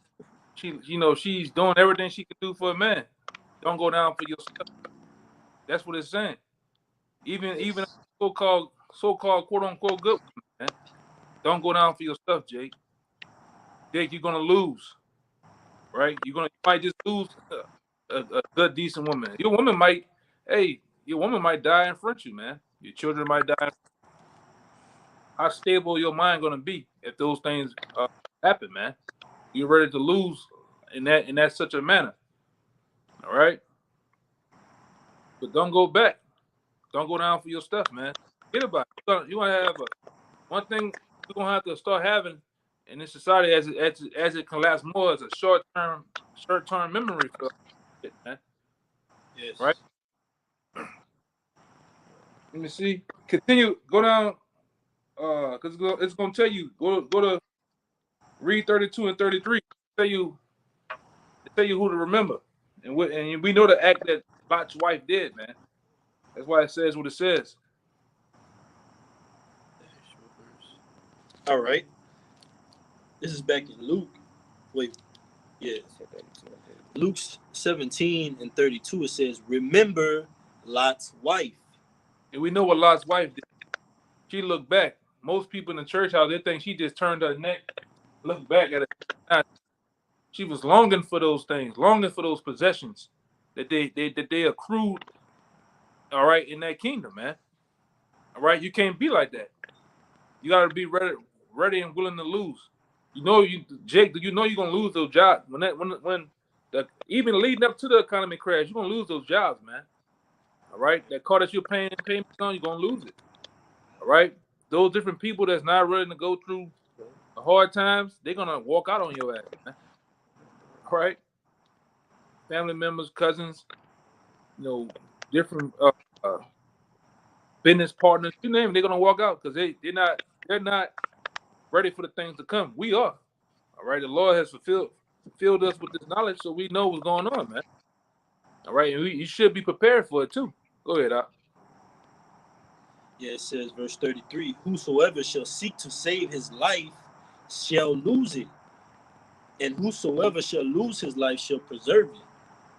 she's doing everything she can do for a man. Don't go down for yourself. That's what it's saying. Even so-called quote unquote good women, man. Don't go down for your stuff, Jake. Jake, you're gonna lose, right? You might just lose a good, decent woman. Your woman might die in front of you, man. Your children might die. How stable your mind gonna be if those things happen, man? You're ready to lose in that such a manner. All right, but don't go back. Don't go down for your stuff, man. Get about it. You want to have one thing you're gonna have to start having in this society as it can last more as a short term memory for it, man. Yes. Right. Let me see. Continue. Go down. Cause it's gonna tell you go to read 32 and 33. Tell you who to remember, and we know the act that Lot's wife did, man. That's why it says what it says. All right. This is back in Luke. Wait. Yeah. Luke 17 and 32. It says, remember Lot's wife. And we know what Lot's wife did. She looked back. Most people in the church house, they think she just turned her neck, looked back at it. She was longing for those things, longing for those possessions that they accrued. All right, in that kingdom, man. All right, you can't be like that. You got to be ready and willing to lose. Jake, you know you're gonna lose those jobs even leading up to the economy crash, you're gonna lose those jobs, man. All right, that car that you're paying payments on, you're gonna lose it. All right, those different people that's not ready to go through the hard times, they're gonna walk out on your ass, man. All right, family members, cousins, different business partners, you name it, they're gonna walk out because they're not ready for the things to come. We are. All right, the Lord has filled us with this knowledge, so we know what's going on, man. All right, and you should be prepared for it too. Go ahead, Doc. Yeah, it says, verse 33, whosoever shall seek to save his life shall lose it, and whosoever shall lose his life shall preserve it.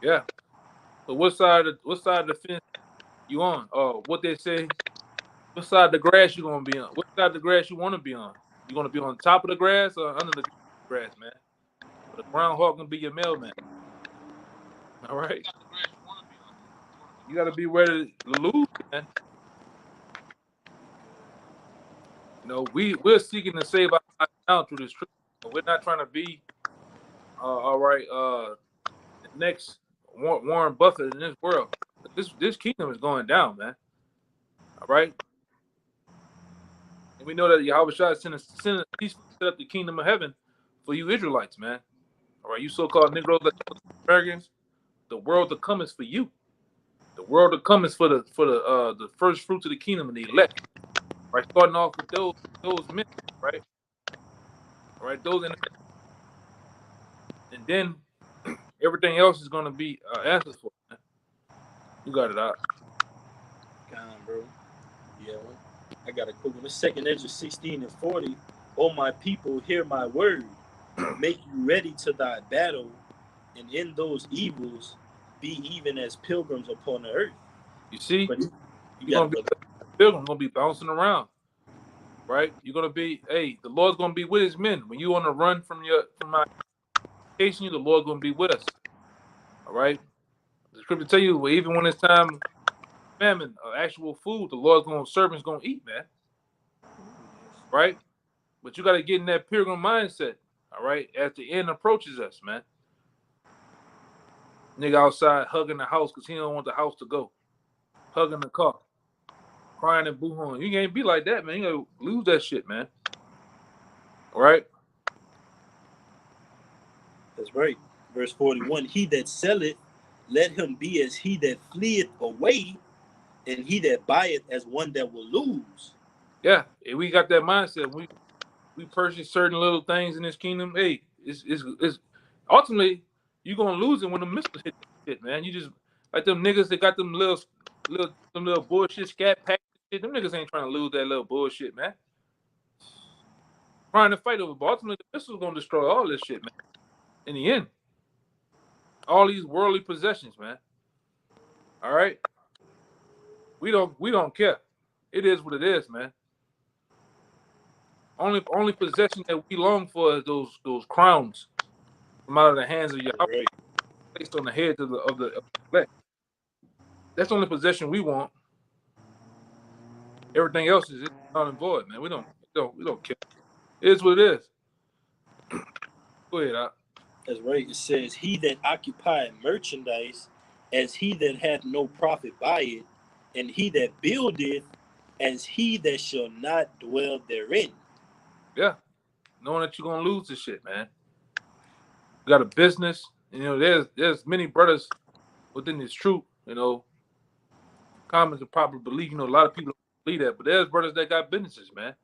Yeah. But what side of the fence you on? What they say? What side of the grass you gonna be on? What side of the grass you want to be on? You gonna be on top of the grass or under the grass, man? The groundhog gonna be your mailman. All right. You gotta be ready to lose, man. We're seeking to save our lives now through this truth. We're not trying to be all right. The next Warren Buffett in this world. This kingdom is going down, man. All right. And we know that Yahweh Shah sent a peaceful set up the kingdom of heaven for you Israelites, man. All right, you so-called Negroes, Americans, the world to come is for you. The world to come is for the first fruits of the kingdom and the elect. Right, starting off with those men, right? All right, and then everything else is gonna be answered for. Man. You got it out. Come on, bro. Yeah, I got a quick one. The second Ezra 16 and 40. O my people, hear my word. Make you ready to thy battle, and in those evils be even as pilgrims upon the earth. You see, you're gonna be pilgrim, gonna be bouncing around, right? You're gonna be, the Lord's gonna be with his men. When you on the run from my chasing you, the Lord's gonna be with us. All right. The scripture tell you, even when it's time famine or actual food, the Lord's servants gonna eat, man. Right? But you gotta get in that pilgrim mindset, all right, as the end approaches us, man. Nigga outside hugging the house because he don't want the house to go. Hugging the car. Crying and boo-hooing. You can't be like that, man. You gotta lose that shit, man. All right? That's right. Verse 41, he that selleth, let him be as he that fleeth away, and he that buyeth as one that will lose. Yeah, if we got that mindset. We purchase certain little things in this kingdom. Hey, it's ultimately you're gonna lose it when the missiles hit shit, man. You just like them niggas that got them little bullshit scat pack shit. Them niggas ain't trying to lose that little bullshit, man. Trying to fight over, but ultimately the missiles gonna destroy all this shit, man. In the end, all these worldly possessions, man. All right, we don't care. It is what it is, man. Only possession that we long for is those crowns from out of the hands of Yahweh, Right. placed on the heads of the elect. That's the only possession we want. Everything else is null and void, man. We don't care. It is what it is. Go ahead, Doc. That's right. It says, he that occupieth merchandise, as he that hath no profit by it, and he that buildeth, as he that shall not dwell therein. Yeah, knowing that you're gonna lose this shit, man. You got a business. You know, there's many brothers within this troop. You know, comments will probably believe. You know, a lot of people don't believe that, but there's brothers that got businesses, man.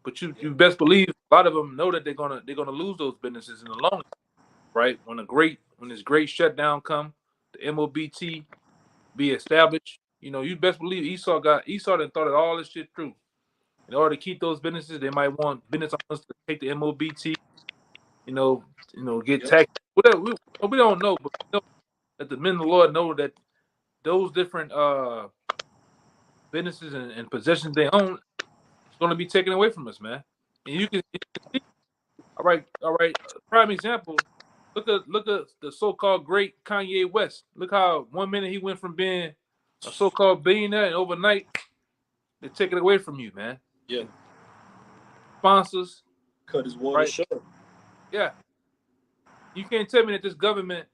But you best believe a lot of them know that they're gonna lose those businesses in the long run, right? When this great shutdown come, the MOBT be established. You know, you best believe Esau done thought of all this shit through. In order to keep those businesses, they might want business owners to take the MOBT. You know, get taxed. Whatever we don't know, but we know that the men of the Lord know that those different businesses and possessions they own is going to be taken away from us, man. And you can see. All right. Prime example. Look at the so-called great Kanye West. Look how 1 minute he went from being a so-called billionaire, and overnight they take it away from you, man. Yeah. Sponsors. Cut his water short. Yeah. You can't tell me that this government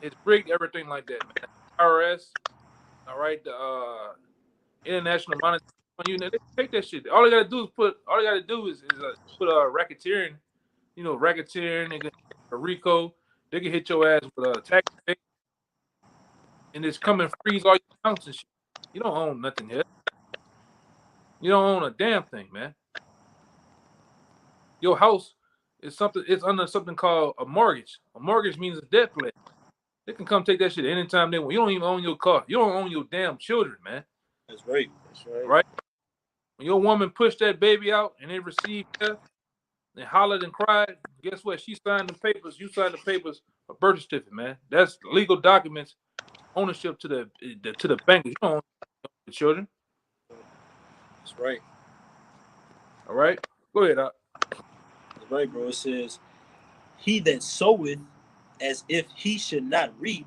is rigged everything like that, man. IRS, all right, the International Monetary Fund Unit, they take that shit. All they gotta do is put racketeering, racketeering, a RICO, they can hit your ass with a tax and just come and freeze all your accounts and shit. You don't own nothing here. You don't own a damn thing, man. Your house is it's under something called a mortgage. A mortgage means a debt pledge. They can come take that shit anytime they want. You don't even own your car. You don't own your damn children, man. That's right. Right? When your woman pushed that baby out and they received death and hollered and cried, guess what? She signed the papers. You signed the papers, a birth certificate, man. That's legal documents, ownership to the bank. You don't own the children. That's right. All right? Go ahead, Doc. That's right, bro. It says, he that soweth as if he should not reap,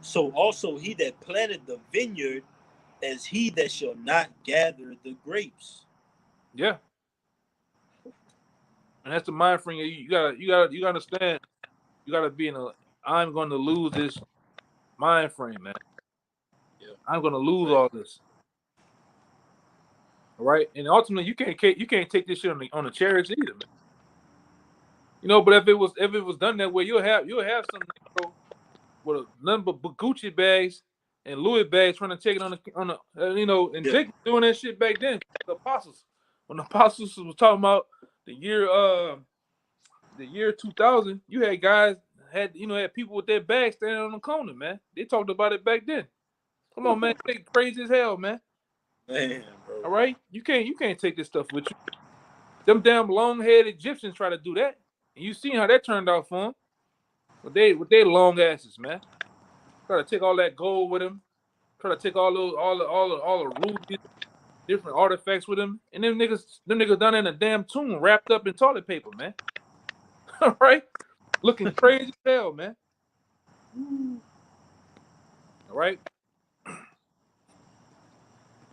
so also he that planted the vineyard, as he that shall not gather the grapes. Yeah. And that's the mind frame. You gotta understand. You gotta be I'm going to lose this mind frame, man. Yeah. I'm going to lose all this. All right, and ultimately you can't take this shit on the chariots either, man. You know, but if it was done that way, you'll have some bro with a number of Gucci bags and Louis bags trying to take it on the and Jake was doing that shit back then. The apostles, when the apostles was talking about the year 2000, you had guys had people with their bags standing on the corner, man. They talked about it back then. Come on, man, they crazy as hell, man. Man, bro. All right, you can't take this stuff with you. Them damn long-haired Egyptians try to do that, and you seen how that turned out for them. With they long asses, man. Try to take all that gold with them. Try to take all the rubies, different artifacts with them, and them niggas down in a damn tomb wrapped up in toilet paper, man. All right, looking crazy as hell, man. All right.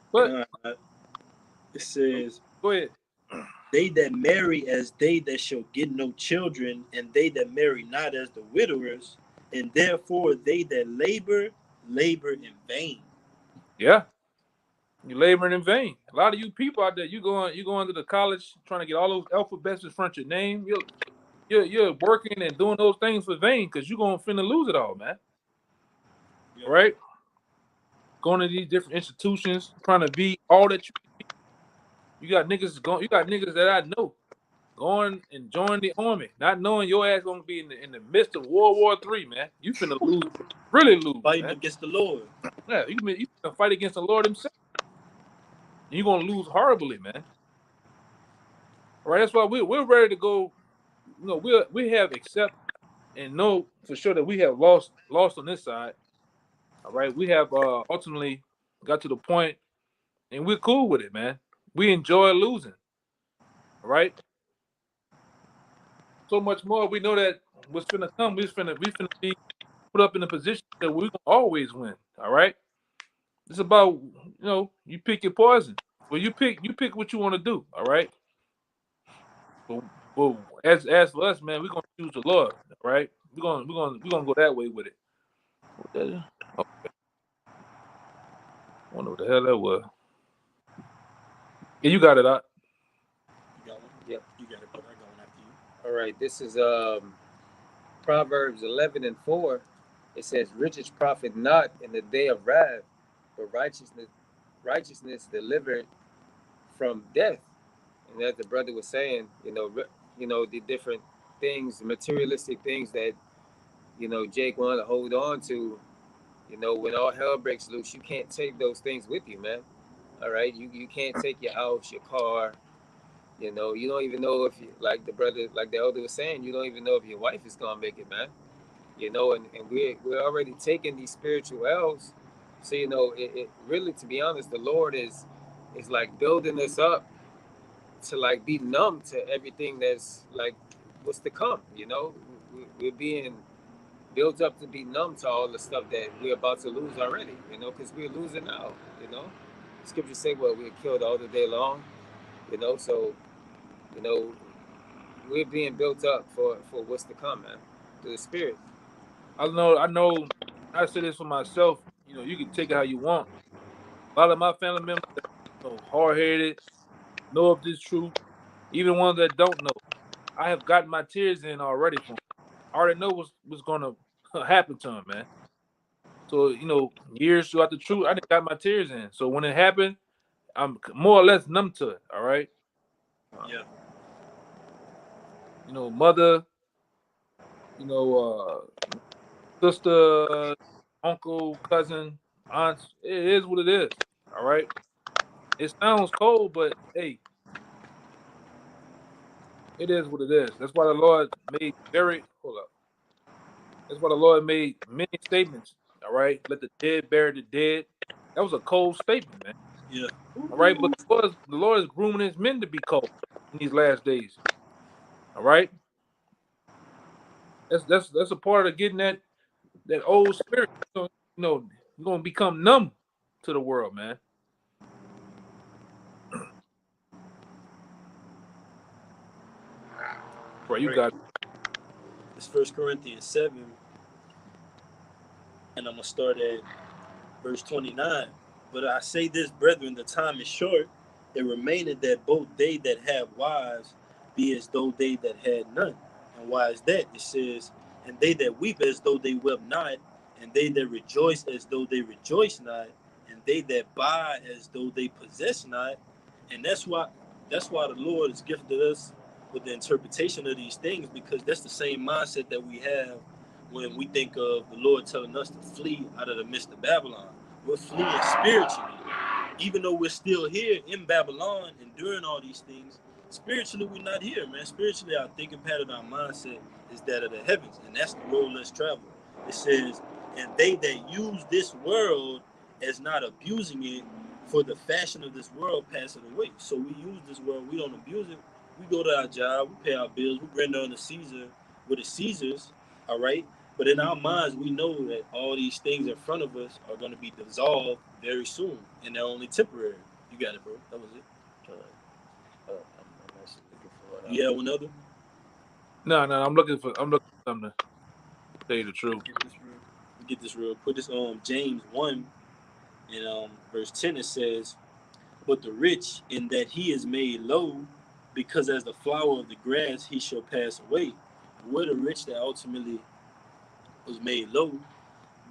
But it says, go ahead. They that marry as they that shall get no children, and they that marry not as the widowers, and therefore they that labor in vain. Yeah, you're laboring in vain. A lot of you people out there, you going to the college trying to get all those alphabets in front of your name. You're working and doing those things for vain because you're gonna finna lose it all, man. Yeah. Right? going to these different institutions, trying to be all that you. You got niggas going. You got niggas that I know going and join the army, not knowing your ass gonna be in the midst of World War III, man. You finna lose, really lose, Fighting man. against the Lord. Yeah, you finna fight against the Lord Himself. And you're gonna lose horribly, man. All right, that's why we're ready to go. You know, we have accept and know for sure that we have lost on this side. All right, we have ultimately got to the point, and we're cool with it, man. We enjoy losing. All right. So much more. We know that what's finna come. We finna be put up in a position that we gonna always win. All right. It's about you pick your poison. Well, you pick what you want to do. All right. Well, as for us, man, we're gonna choose the Lord. All right. We're gonna go that way with it. What that is? Okay. I wonder what the hell that was. Yeah, you got it out. You got one? Yep. You got it, but I'm going after you. All right, this is Proverbs 11:4. It says, "Riches profit not in the day of wrath, but righteousness delivered from death." And as the brother was saying, the different things, materialistic things that Jake wanted to hold on to. When all hell breaks loose, you can't take those things with you, man. All right, you can't take your house, your car. You don't even know if like the elder was saying, you don't even know if your wife is gonna make it, man. And we're already taking these spiritual L's. So it really, to be honest, the Lord is like building us up to like be numb to everything that's like what's to come. We're being built up to be numb to all the stuff that we're about to lose already. Because we're losing now. Scriptures say, well, we're killed all the day long. So you know we're being built up for what's to come, man, through the Spirit. I know. I say this for myself. You can take it how you want. A lot of my family members, hard headed, know of this truth. Even ones that don't know, I have gotten my tears in already from. I already know what's gonna happen to him, man. So years throughout the truth, I didn't got my tears in. So when it happened, I'm more or less numb to it. All right. Yeah. Mother. Sister, uncle, cousin, aunts. It is what it is. All right. It sounds cold, but hey, it is what it is. That's why the Lord made hold up. That's why the Lord made many statements. All right. Let the dead bury the dead. That was a cold statement, man. Yeah. All right. But the Lord is grooming his men to be cold in these last days. All right. That's a part of getting that old spirit. You're gonna become numb to the world, man. Right, you got it. It's 1 Corinthians 7, and I'm going to start at verse 29. But I say this, brethren, the time is short. It remaineth that both they that have wives be as though they that had none. And why is that? It says, and they that weep as though they wept not, and they that rejoice as though they rejoice not, and they that buy as though they possess not. And that's why the Lord has gifted us with the interpretation of these things, because that's the same mindset that we have when we think of the Lord telling us to flee out of the midst of Babylon. We're fleeing spiritually. Even though we're still here in Babylon enduring all these things, spiritually we're not here, man. Spiritually, our thinking pattern, our mindset is that of the heavens, and that's the road less traveled. It says, and they that use this world as not abusing it, for the fashion of this world passing away. So we use this world, we don't abuse it. We go to our job, we pay our bills, we render unto Caesar with the Caesars, all right? But in our minds, we know that all these things in front of us are going to be dissolved very soon, and they're only temporary. You got it, bro. That was it. I'm actually looking for it. You have one other? No, I'm looking for something to tell you the truth. Get this real quick. This James 1 in verse 10, it says, but the rich in that he is made low, because as the flower of the grass he shall pass away. We're the rich that ultimately was made low,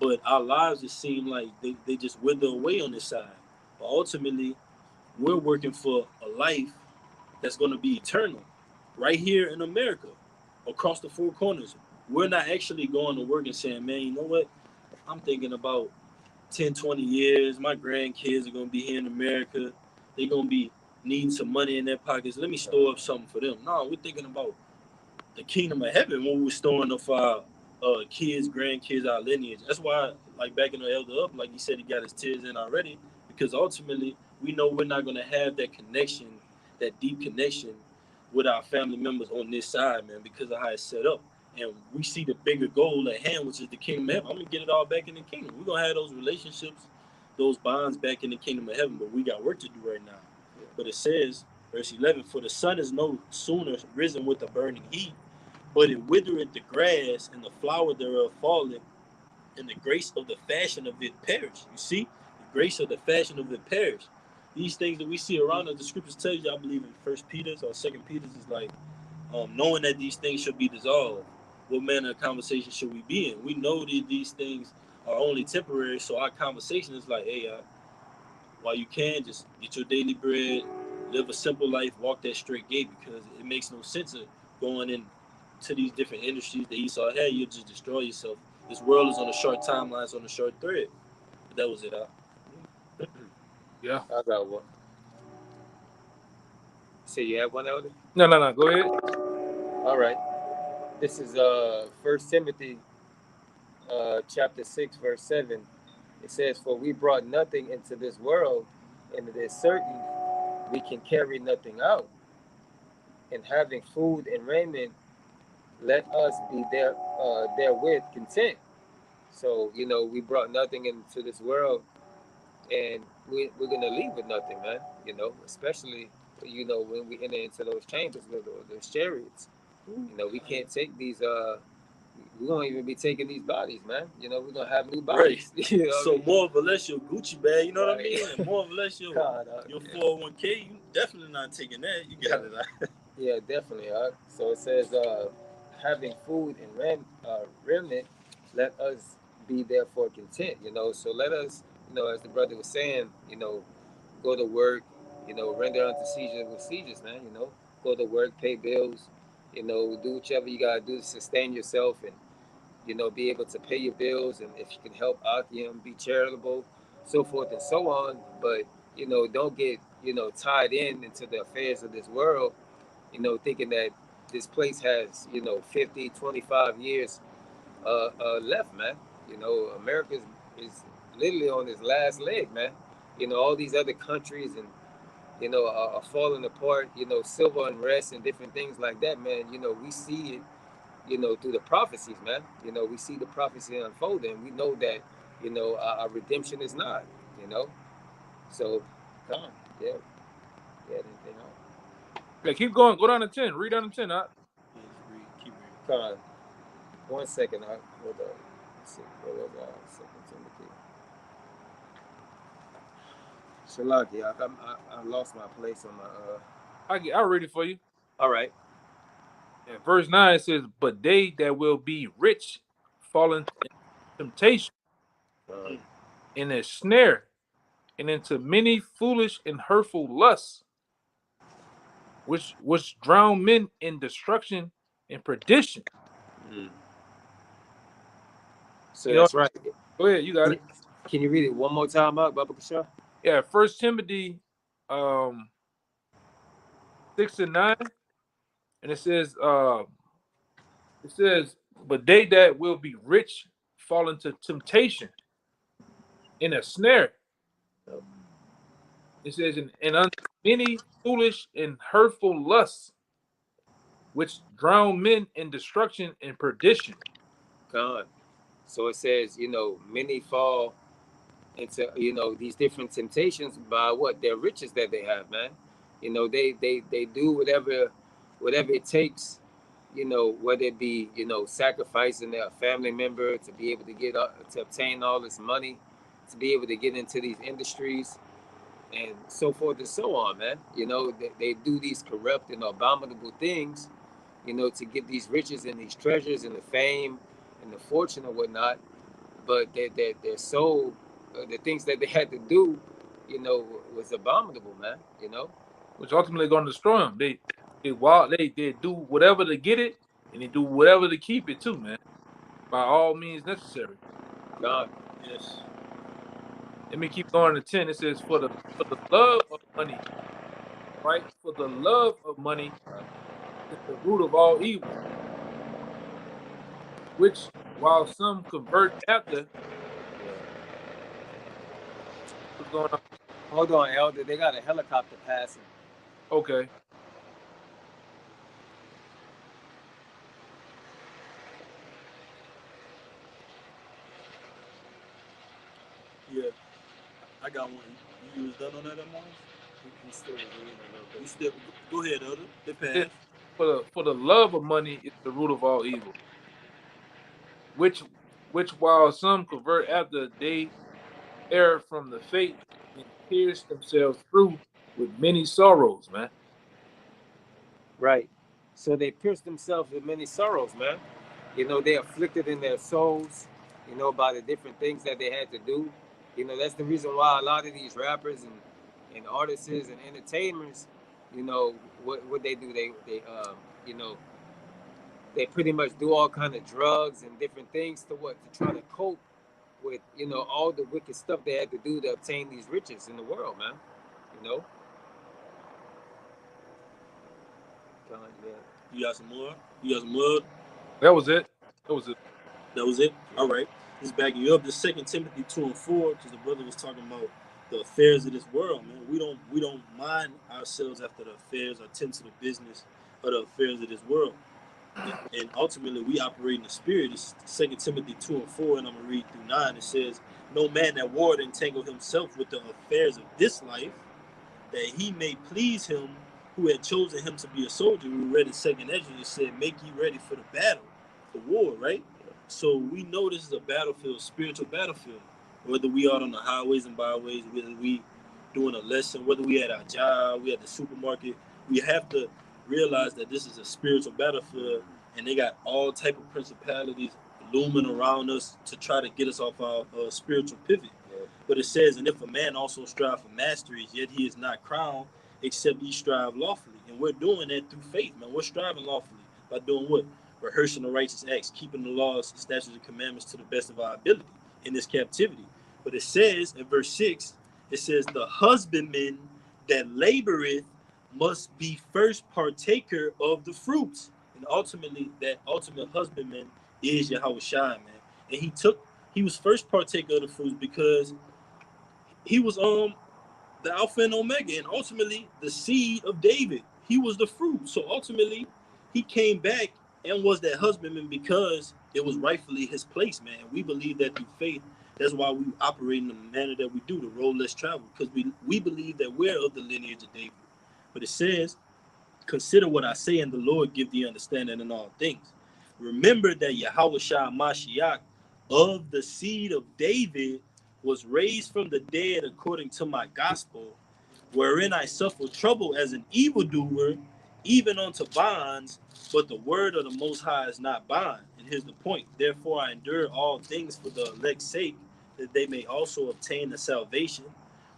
But our lives just seem like they just wither away on this side. But ultimately, we're working for a life that's going to be eternal right here in America, across the four corners. We're not actually going to work and saying, man, you know what? I'm thinking about 10, 20 years. My grandkids are going to be here in America. They're going to be needing some money in their pockets. Let me store up something for them. No, we're thinking about the kingdom of heaven when we're storing up for our kids, grandkids, our lineage. That's why, like back in the Elder Up, like he said, he got his tears in already, because ultimately we know we're not going to have that connection, that deep connection with our family members on this side, man, because of how it's set up. And we see the bigger goal at hand, which is the kingdom of heaven. I'm going to get it all back in the kingdom. We're going to have those relationships, those bonds back in the kingdom of heaven, but we got work to do right now. But it says, verse 11, for the sun is no sooner risen with a burning heat, but it withereth the grass, and the flower thereof falleth, and the grace of the fashion of it perish. You see? The grace of the fashion of it perish. These things that we see around us, the scriptures tell you, I believe in 1 Peter's or 2 Peter's, is like, knowing that these things should be dissolved. What manner of conversation should we be in? We know that these things are only temporary, so our conversation is like, hey, while you can, just get your daily bread, live a simple life, walk that straight gate, because it makes no sense of going in to these different industries that Esau had. You'll just destroy yourself. This world is on a short timeline, it's on a short thread. But that was it. Yeah. I got one. So you have one, Elder? No. Go ahead. All right. This is 1 Timothy chapter 6, verse 7. It says, for we brought nothing into this world, and it is certain we can carry nothing out. And having food and raiment, let us be therewith content. So, we brought nothing into this world, and we're going to leave with nothing, man. Especially, when we enter into those chambers, those chariots. We can't take these, we won't even be taking these bodies, man. We're going to have new bodies. Right. So I mean? More or less your Gucci bag, you know what I mean? And more or less your God, your 401k, you definitely not taking that. You got it. Yeah, definitely. So it says, having food and remnant, let us be therefore content. So let us, as the brother was saying, go to work, render unto Caesar with Caesar's, man. Go to work, pay bills, do whatever you gotta do to sustain yourself, and be able to pay your bills, and if you can help Akim, be charitable, so forth and so on. But don't get tied into the affairs of this world, thinking that this place has 50, 25 years left, man. America is literally on its last leg, man. All these other countries and are falling apart. Civil unrest and different things like that, man. We see it through the prophecies, man. We see the prophecy unfolding. We know that our redemption is not. So come on. Yeah, anything else? Yeah, keep going. Go down to 10. Read down to 10. Keep reading. Come on. 1 second. Hold on. Let's see. Where was I? 2 Timothy. Shalaki, I lost my place on my. I'll read it for you. All right. In verse 9 it says, but they that will be rich fall into temptation, in a snare, and into many foolish and hurtful lusts, which drown men in destruction and perdition. So that's right. Go ahead, you got it. Can you read it one more time, Baba Kasha? Yeah, 1 Timothy 6 and 9, and it says, but they that will be rich fall into temptation, in a snare. It says, and unto many foolish and hurtful lusts, which drown men in destruction and perdition. God. So it says, many fall into, these different temptations by what their riches that they have, man. They do whatever it takes, whether it be, sacrificing their family member to be able to obtain all this money, to be able to get into these industries, and so forth and so on, man. They do these corrupt and abominable things, to get these riches and these treasures and the fame and the fortune and whatnot. but their soul, the things that they had to do, was abominable, man. Which ultimately going to destroy them. They do whatever to get it, and they do whatever to keep it too, man. By all means necessary. God. Yes. Let me keep going to 10. It says, for the love of money, right? For the love of money is the root of all evil, which while some convert after, what's going on? Hold on, Elder. They got a helicopter passing. Okay. Yeah. I got one. You was done on that, Amon? He's still reading a little bit. You still go ahead, Elder. It passed. It, for the love of money is the root of all evil, which while some convert after, they err from the faith and pierce themselves through with many sorrows, man. Right. So they pierced themselves with many sorrows, man. They afflicted in their souls, by the different things that they had to do. That's the reason why a lot of these rappers and artists and entertainers, what they do, they pretty much do all kind of drugs and different things to try to cope with, all the wicked stuff they had to do to obtain these riches in the world, man. You got some more? You got some more? That was it. That was it. That was it? All right. Just backing you up. The 2 Timothy 2:4, because the brother was talking about the affairs of this world, man. We don't mind ourselves after the affairs or tend to the business of the affairs of this world. And ultimately, we operate in the spirit. It's 2 Timothy 2:4, and I'm going to read through 9. It says, no man that warred entangle himself with the affairs of this life, that he may please him who had chosen him to be a soldier. We read in 2nd Ezra, it said, make ye ready for the battle, the war, right? So we know this is a battlefield, spiritual battlefield. Whether we out on the highways and byways, whether we doing a lesson, whether we at our job, we at the supermarket, we have to realize that this is a spiritual battlefield, and they got all type of principalities looming around us to try to get us off our spiritual pivot. But it says, and if a man also strive for masteries, yet he is not crowned, except ye strive lawfully. And we're doing that through faith, man. We're striving lawfully by doing what? Rehearsing the righteous acts, keeping the laws, statutes, and commandments to the best of our ability in this captivity. But it says in verse 6, it says, the husbandman that laboreth must be first partaker of the fruits. And ultimately, that ultimate husbandman is Yahushua, man. And he was first partaker of the fruits because he was the Alpha and Omega, and ultimately the seed of David. He was the fruit. So ultimately, he came back and was that husbandman because it was rightfully his place, man. We believe that through faith. That's why we operate in the manner that we do, the road less traveled, because we believe that we're of the lineage of David. But it says, consider what I say, and the Lord give thee understanding in all things. Remember that Yahushua Mashiach of the seed of David was raised from the dead according to my gospel, wherein I suffer trouble as an evildoer, even unto bonds, but the word of the Most High is not bond. And here's the point. Therefore I endure all things for the elect's sake, that they may also obtain the salvation,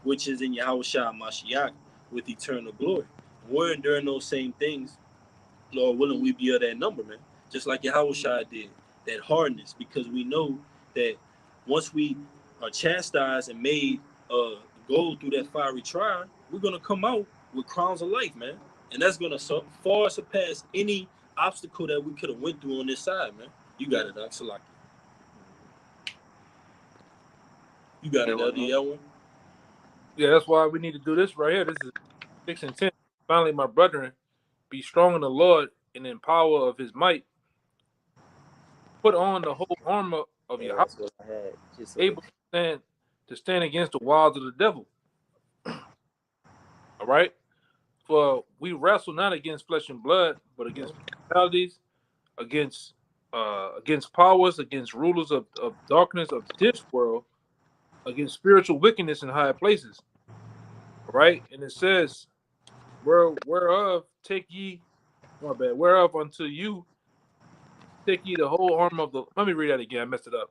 which is in Yahushua Mashiach, with eternal glory. We're enduring those same things. Lord willing, we be of that number, man. Just like Yahushua did, that hardness, because we know that once we are chastised and made go through that fiery trial, we're gonna come out with crowns of life, man. And that's gonna far surpass any obstacle that we could have went through on this side, man. You got it, Doc Salaki. You got it, LDL. Yeah, that's why we need to do this right here. This is 6 and 10. Finally, my brethren, be strong in the Lord and in power of his might. Put on the whole armor of your house, able to stand against the wiles of the devil. All right? For we wrestle not against flesh and blood, but against principalities, against powers, against rulers of darkness of this world, against spiritual wickedness in high places. All right? And it says, whereof take ye, my bad, whereof unto you take ye the whole armor of the, let me read that again, I messed it up.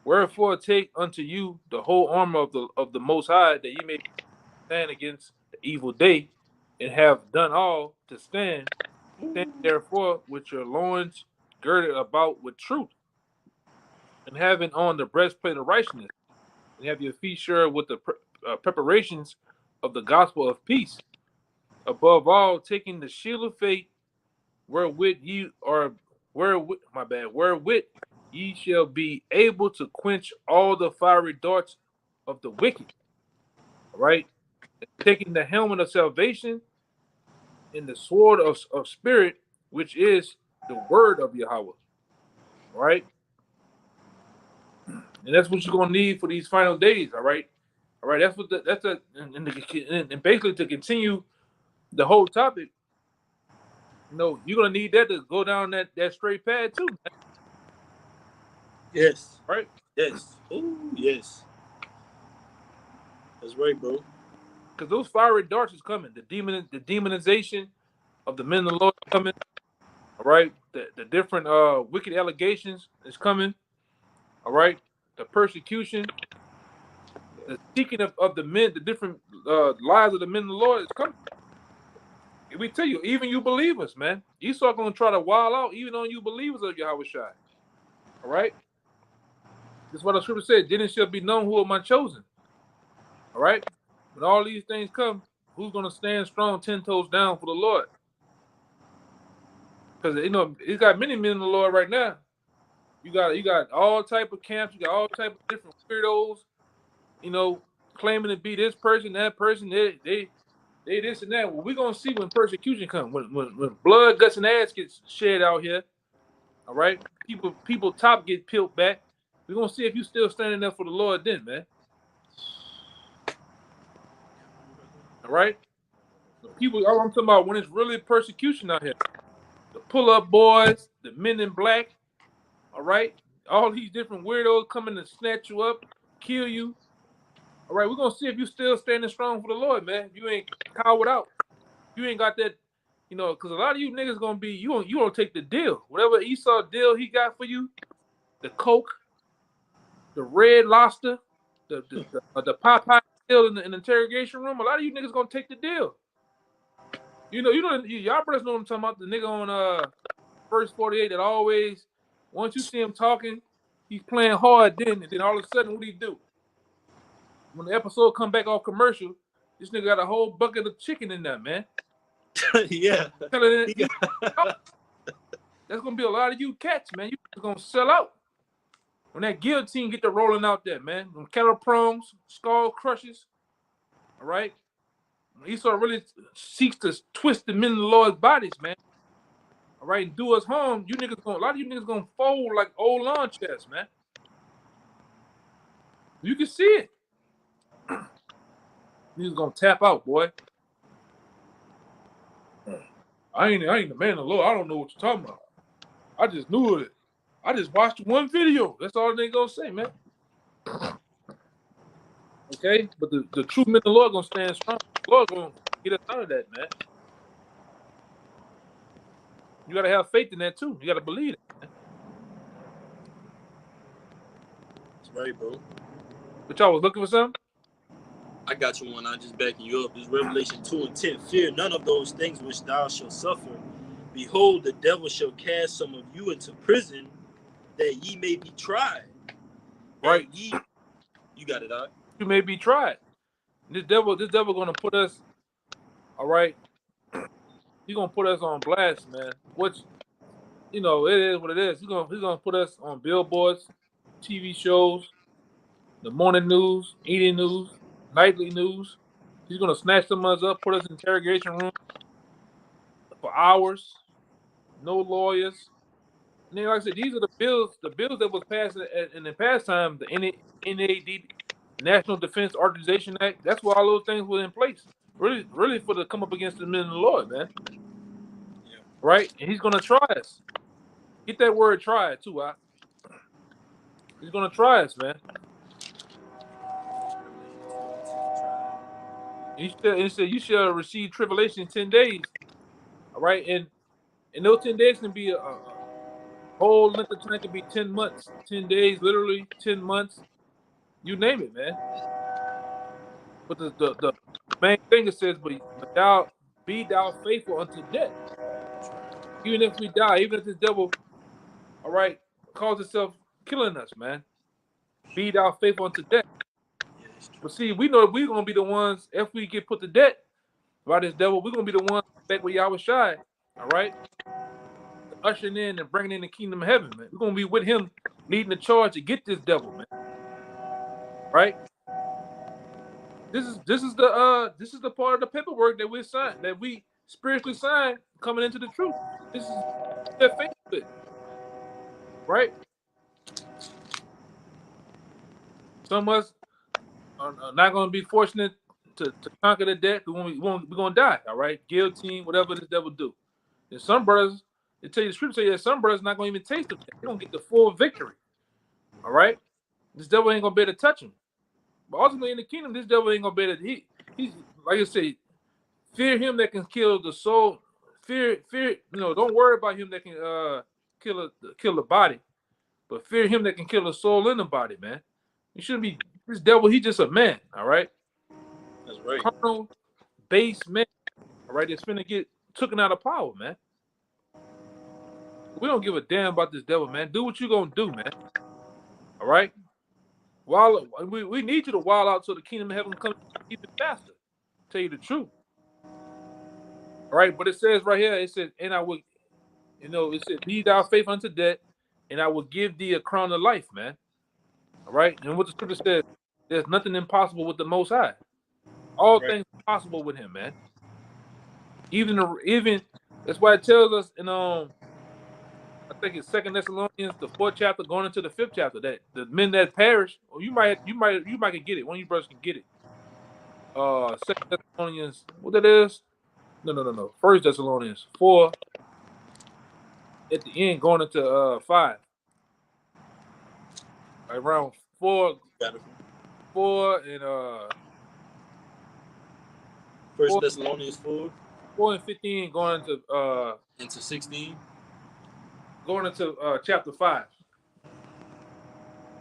Wherefore take unto you the whole armor of the Most High, that ye may stand against the evil day, and have done all to stand. Stand therefore with your loins girded about with truth, and having on the breastplate of righteousness, and have your feet shod with the preparations of the gospel of peace. Above all, taking the shield of faith, wherewith wherewith ye shall be able to quench all the fiery darts of the wicked. All right, taking the helmet of salvation and the sword of spirit, which is the word of Yahweh. All right, and that's what you're gonna need for these final days. All right, That's what and basically to continue the whole topic. You're gonna need that to go down that straight path too. Man. Yes. Right. Yes. Oh, yes. That's right, bro. Because those fiery darts is coming. The demonization of the men of the Lord is coming. All right. The different wicked allegations is coming. All right. The persecution, the seeking of the men, the different lives of the men of the Lord is coming. We tell you, even you believers, man, Esau gonna try to wild out even on you believers of Yahweh Shai. All right. That's what the scripture said. Then it shall be known who are my chosen. All right. When all these things come, who's gonna stand strong 10 toes down for the Lord? Because he's got many men in the Lord right now. You got all type of camps, you got all type of different weirdos, claiming to be this person, that person, they this and that. Well, we're gonna see when persecution comes, when blood, guts, and ass gets shed out here. All right, people top get peeled back. We're gonna see if you still standing up for the Lord then, man. All right, the people. I'm talking about when it's really persecution out here. The pull-up boys, the men in black. All right, all these different weirdos coming to snatch you up, kill you. All right, we're gonna see if you still standing strong for the Lord, man. You ain't cowered out. You ain't got that, because a lot of you niggas gonna be you don't take the deal. Whatever Esau deal he got for you, the coke, the red lobster, the Popeye deal in the interrogation room. A lot of you niggas gonna take the deal. Y'all brothers know what I'm talking about. The nigga on First 48 that always, once you see him talking, he's playing hard then, and then all of a sudden, what do he do? When the episode come back off commercial, this nigga got a whole bucket of chicken in there, man. Yeah. That's gonna be a lot of you cats, man. You gonna sell out. When that guillotine get to rolling out there, man. Them kettle prongs, skull crushes. All right. When Esau really seeks to twist the men of the Lord's bodies, man. All right, and do us harm. A lot of you niggas gonna fold like old lawn chairs, man. You can see it. Niggas gonna tap out, boy. I ain't the man of the Lord. I don't know what you're talking about. I just knew it. I just watched one video. That's all they gonna say, man. Okay, but the true men of the Lord gonna stand strong. The Lord gonna get us out of that, man. You gotta have faith in that too. You gotta believe it, man. That's right, bro. But y'all was looking for something? I got you one. I'm just backing you up. This Revelation 2:10. Fear none of those things which thou shalt suffer. Behold, the devil shall cast some of you into prison, that ye may be tried. Right. You got it, dog. You may be tried. This devil gonna put us. All right. He's gonna put us on blast, man. Which, it is what it is. He's gonna put us on billboards, TV shows, the morning news, eating news, nightly news. He's gonna snatch some of us up, put us in interrogation room for hours, no lawyers. And then, like I said, these are the bills that was passed in the past time, the NAD, National Defense Authorization Act. That's why all those things were in place. Really for to come up against the men of the Lord, man. Yeah. Right? And he's gonna try us. Get that word try too, huh? He's gonna try us, man. He said you shall receive tribulation in 10 days. All right, and those 10 days can be whole length of time could be 10 months, 10 days, literally 10 months. You name it, man. But the main thing it says, but thou be thou faithful unto death. Even if we die, even if this devil, all right, calls itself killing us, man. Be thou faithful unto death. But see, we know we're gonna be the ones if we get put to death by this devil. We're gonna be the ones back with Yahweh Shai, all right, ushering in and bringing in the kingdom of heaven, man. We're gonna be with him, leading the charge to get this devil, man. Right? This is the part of the paperwork that we signed, that we spiritually signed coming into the truth. This is their faith with, right? Some of us are not going to be fortunate to conquer the death. We're going to die, all right? Guillotine, whatever this devil do. And some brothers, they tell you the scripture, say that some brothers not going to even taste the death. They're going to get the full victory, all right? This devil ain't going to be able to touch him. But ultimately in the kingdom, this devil ain't going to be able to, he's like I say, fear him that can kill the soul. Fear, don't worry about him that can kill the body, but fear him that can kill the soul in the body, man. You shouldn't be this devil. He's just a man, all right. That's right. Carnal, base man, all right. That's finna get taken out of power, man. We don't give a damn about this devil, man. Do what you gonna do, man. All right. While we need you to wild out so the kingdom of heaven comes even faster. Tell you the truth. All right, but it says right here, it says, and I will, it said, be thou faithful unto death, and I will give thee a crown of life, man. All right, and what the scripture says, there's nothing impossible with the Most High. All things are possible with him, man. Even that's why it tells us in I think it's 2 Thessalonians, the 4th chapter, going into the 5th chapter, that the men that perish, or you might can get it. One of you brothers can get it. 2 Thessalonians, what that is? No. 1 Thessalonians 4 at the end, going into 5. Around 4 and 1 Thessalonians 4 and 15, going into 16. Going into chapter 5.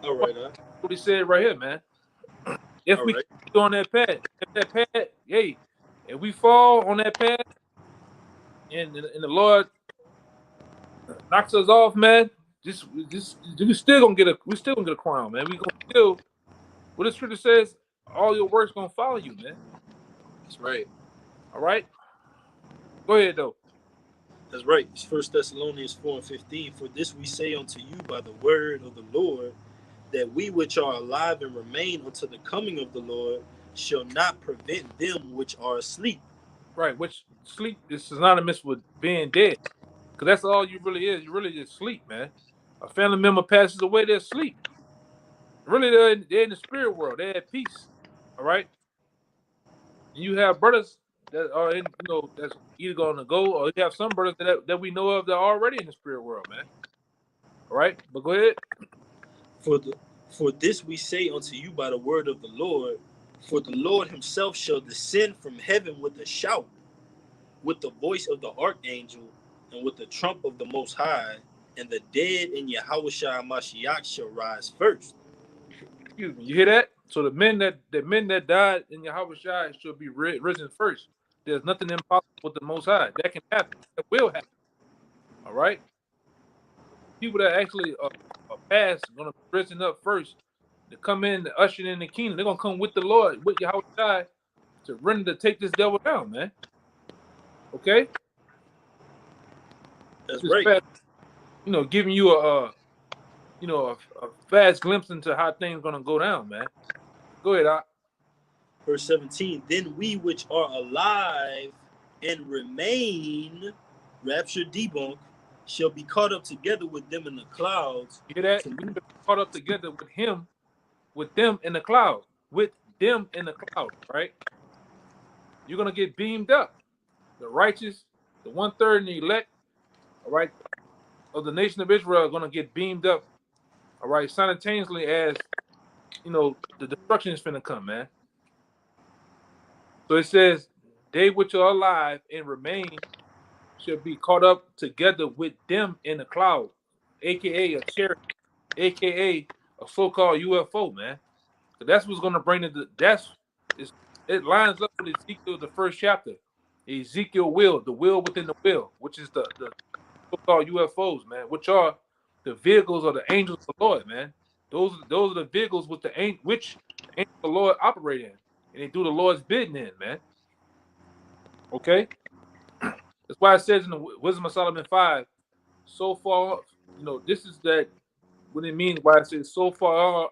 All right, what he said right here, man. If we keep on that path, hey, if we fall on that path, and the Lord knocks us off, man, we still gonna get a crown, man. We gonna still, what the scripture says, all your works gonna follow you, man. That's right. All right. Go ahead though. That's right. It's 1 Thessalonians 4 and 15. For this we say unto you by the word of the Lord, that we which are alive and remain unto the coming of the Lord shall not prevent them which are asleep. Right, which sleep is synonymous with being dead. Because that's all you really is. You really just sleep, man. A family member passes away, they're asleep. Really, they're in the spirit world. They're at peace. All right? And you have brothers that are in, that's either going to go, or you have some brothers that we know of that are already in the spirit world, man. All right? But go ahead. For this we say unto you by the word of the Lord, for the Lord himself shall descend from heaven with a shout, with the voice of the archangel, and with the trump of the Most High, and the dead in Yahushua Mashiach shall rise first. Excuse me, you hear that? So the men that died in Yahushua should be risen first. There's nothing impossible with the Most High. That can happen. That will happen. All right? People that actually are past going to be risen up first to come in, to usher in the kingdom. They're going to come with the Lord, with Yahushua, to render to take this devil down, man. Okay? That's right. Fast, giving you a fast glimpse into how things going to go down, man. Go ahead, Doc. Verse 17, then we which are alive and remain, rapture debunk, shall be caught up together with them in the clouds. You hear that? We be caught up together with them in the cloud. With them in the cloud, right? You're going to get beamed up. The righteous, the 1/3 and the elect, all right, of the nation of Israel are going to get beamed up, all right, simultaneously as, the destruction is finna come, man. So it says, they which are alive and remain shall be caught up together with them in the cloud. aka a chariot, aka a so-called UFO, man. So that's what's gonna bring it lines up with Ezekiel, the first chapter. Ezekiel will, the will within the will, which is the so-called UFOs, man, which are the vehicles of the angels of the Lord, man. Those are the vehicles with which the angels of the Lord operate in, and they do the Lord's bidding in, man. Okay, that's why it says in the Wisdom of Solomon 5, so far, this is that what it means. Why it says so far on.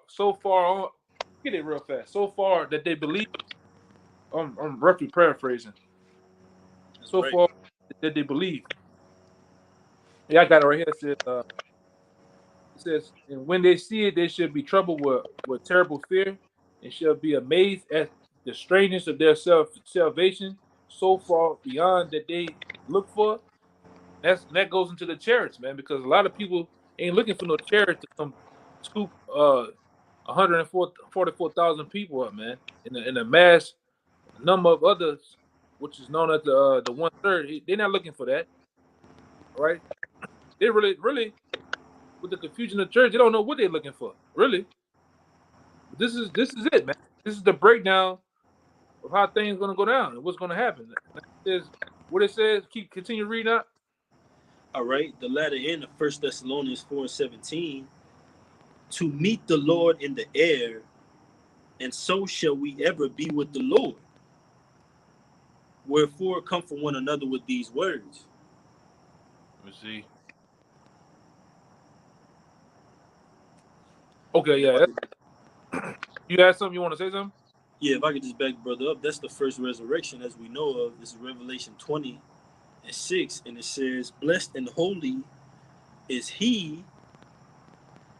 Get it real fast. So far that they believe. I'm roughly paraphrasing. That's So right. far that they believe. Yeah, I got it right here. It says, and when they see it, they should be troubled with terrible fear, and shall be amazed at the strangeness of their salvation, so far beyond that they look for. That goes into the chariots, man, because a lot of people ain't looking for no chariots to come scoop 144,000 people up, man, in a mass number of others, which is known as the 1/3. They're not looking for that, all right? They really with the confusion of the church, they don't know what they're looking for, really. But this is it, man. This is the breakdown of how things are gonna go down and what's gonna happen. Is what it says. Continue reading out. All right. The latter end of 1 Thessalonians 4:17. To meet the Lord in the air, and so shall we ever be with the Lord. Wherefore comfort one another with these words. Let me see. Okay, yeah. You had something you want to say something? Yeah, if I could just back the brother up, that's the first resurrection as we know of. This is Revelation 20:6, and it says, blessed and holy is he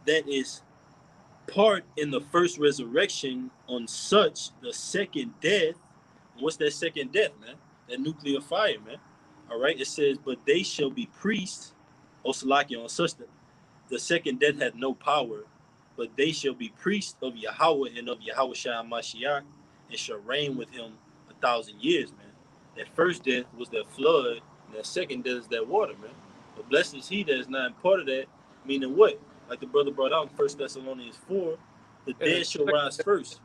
that is part in the first resurrection. On such the second death. What's that second death, man? That nuclear fire, man. All right, it says, but they shall be priests, Osalaki, on such the second death had no power, but they shall be priests of Yahweh and of Yahweh Shai Mashiach, and shall reign with him 1,000 years, man. That first death was that flood, and that second death is that water, man. But blessed is he that is not a part of that, meaning what? Like the brother brought out in 1 Thessalonians 4, the dead shall rise first.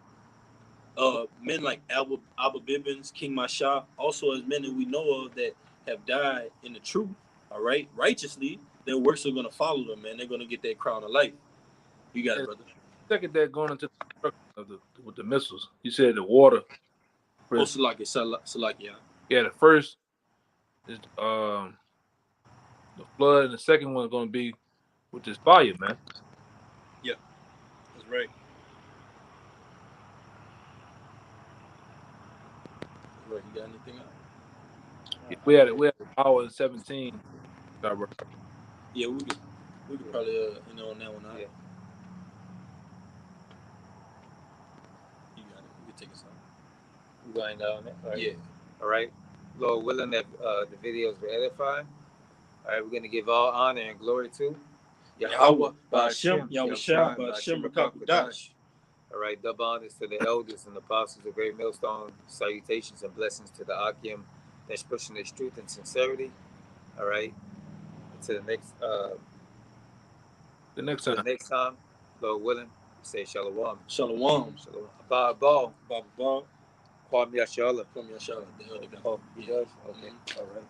Men like Abba Bibbins, King Masha, also as men that we know of that have died in the truth, all right, righteously, their works are going to follow them, man. They're going to get that crown of life. You got it, brother. Second, that going into the destruction with the missiles. You said the water. Oh, Salaki, yeah. Yeah, the first is the flood, and the second one is going to be with this fire, man. Yeah, that's right. Right, you got anything else? We had an hour and 17. Yeah, we could probably on that one. Yeah. You got it. We could take us out. You going down there? Right. Yeah. All right. Lord willing that the videos will edify. All right, we're gonna give all honor and glory to Yahweh, Ba'ashem, Yahweh Shai, Ba'ashem, Rakakudash. All right, double honors to the elders and apostles of Great Millstone. Salutations and blessings to the Akim that's pushing this truth and sincerity. All right. Until the next time, Lord willing, say shalom. Shalom. Shalom. Baba. Baba. Kwame Yashala. Kwame Yashala. The elder guy. Oh, he does? Okay. All right.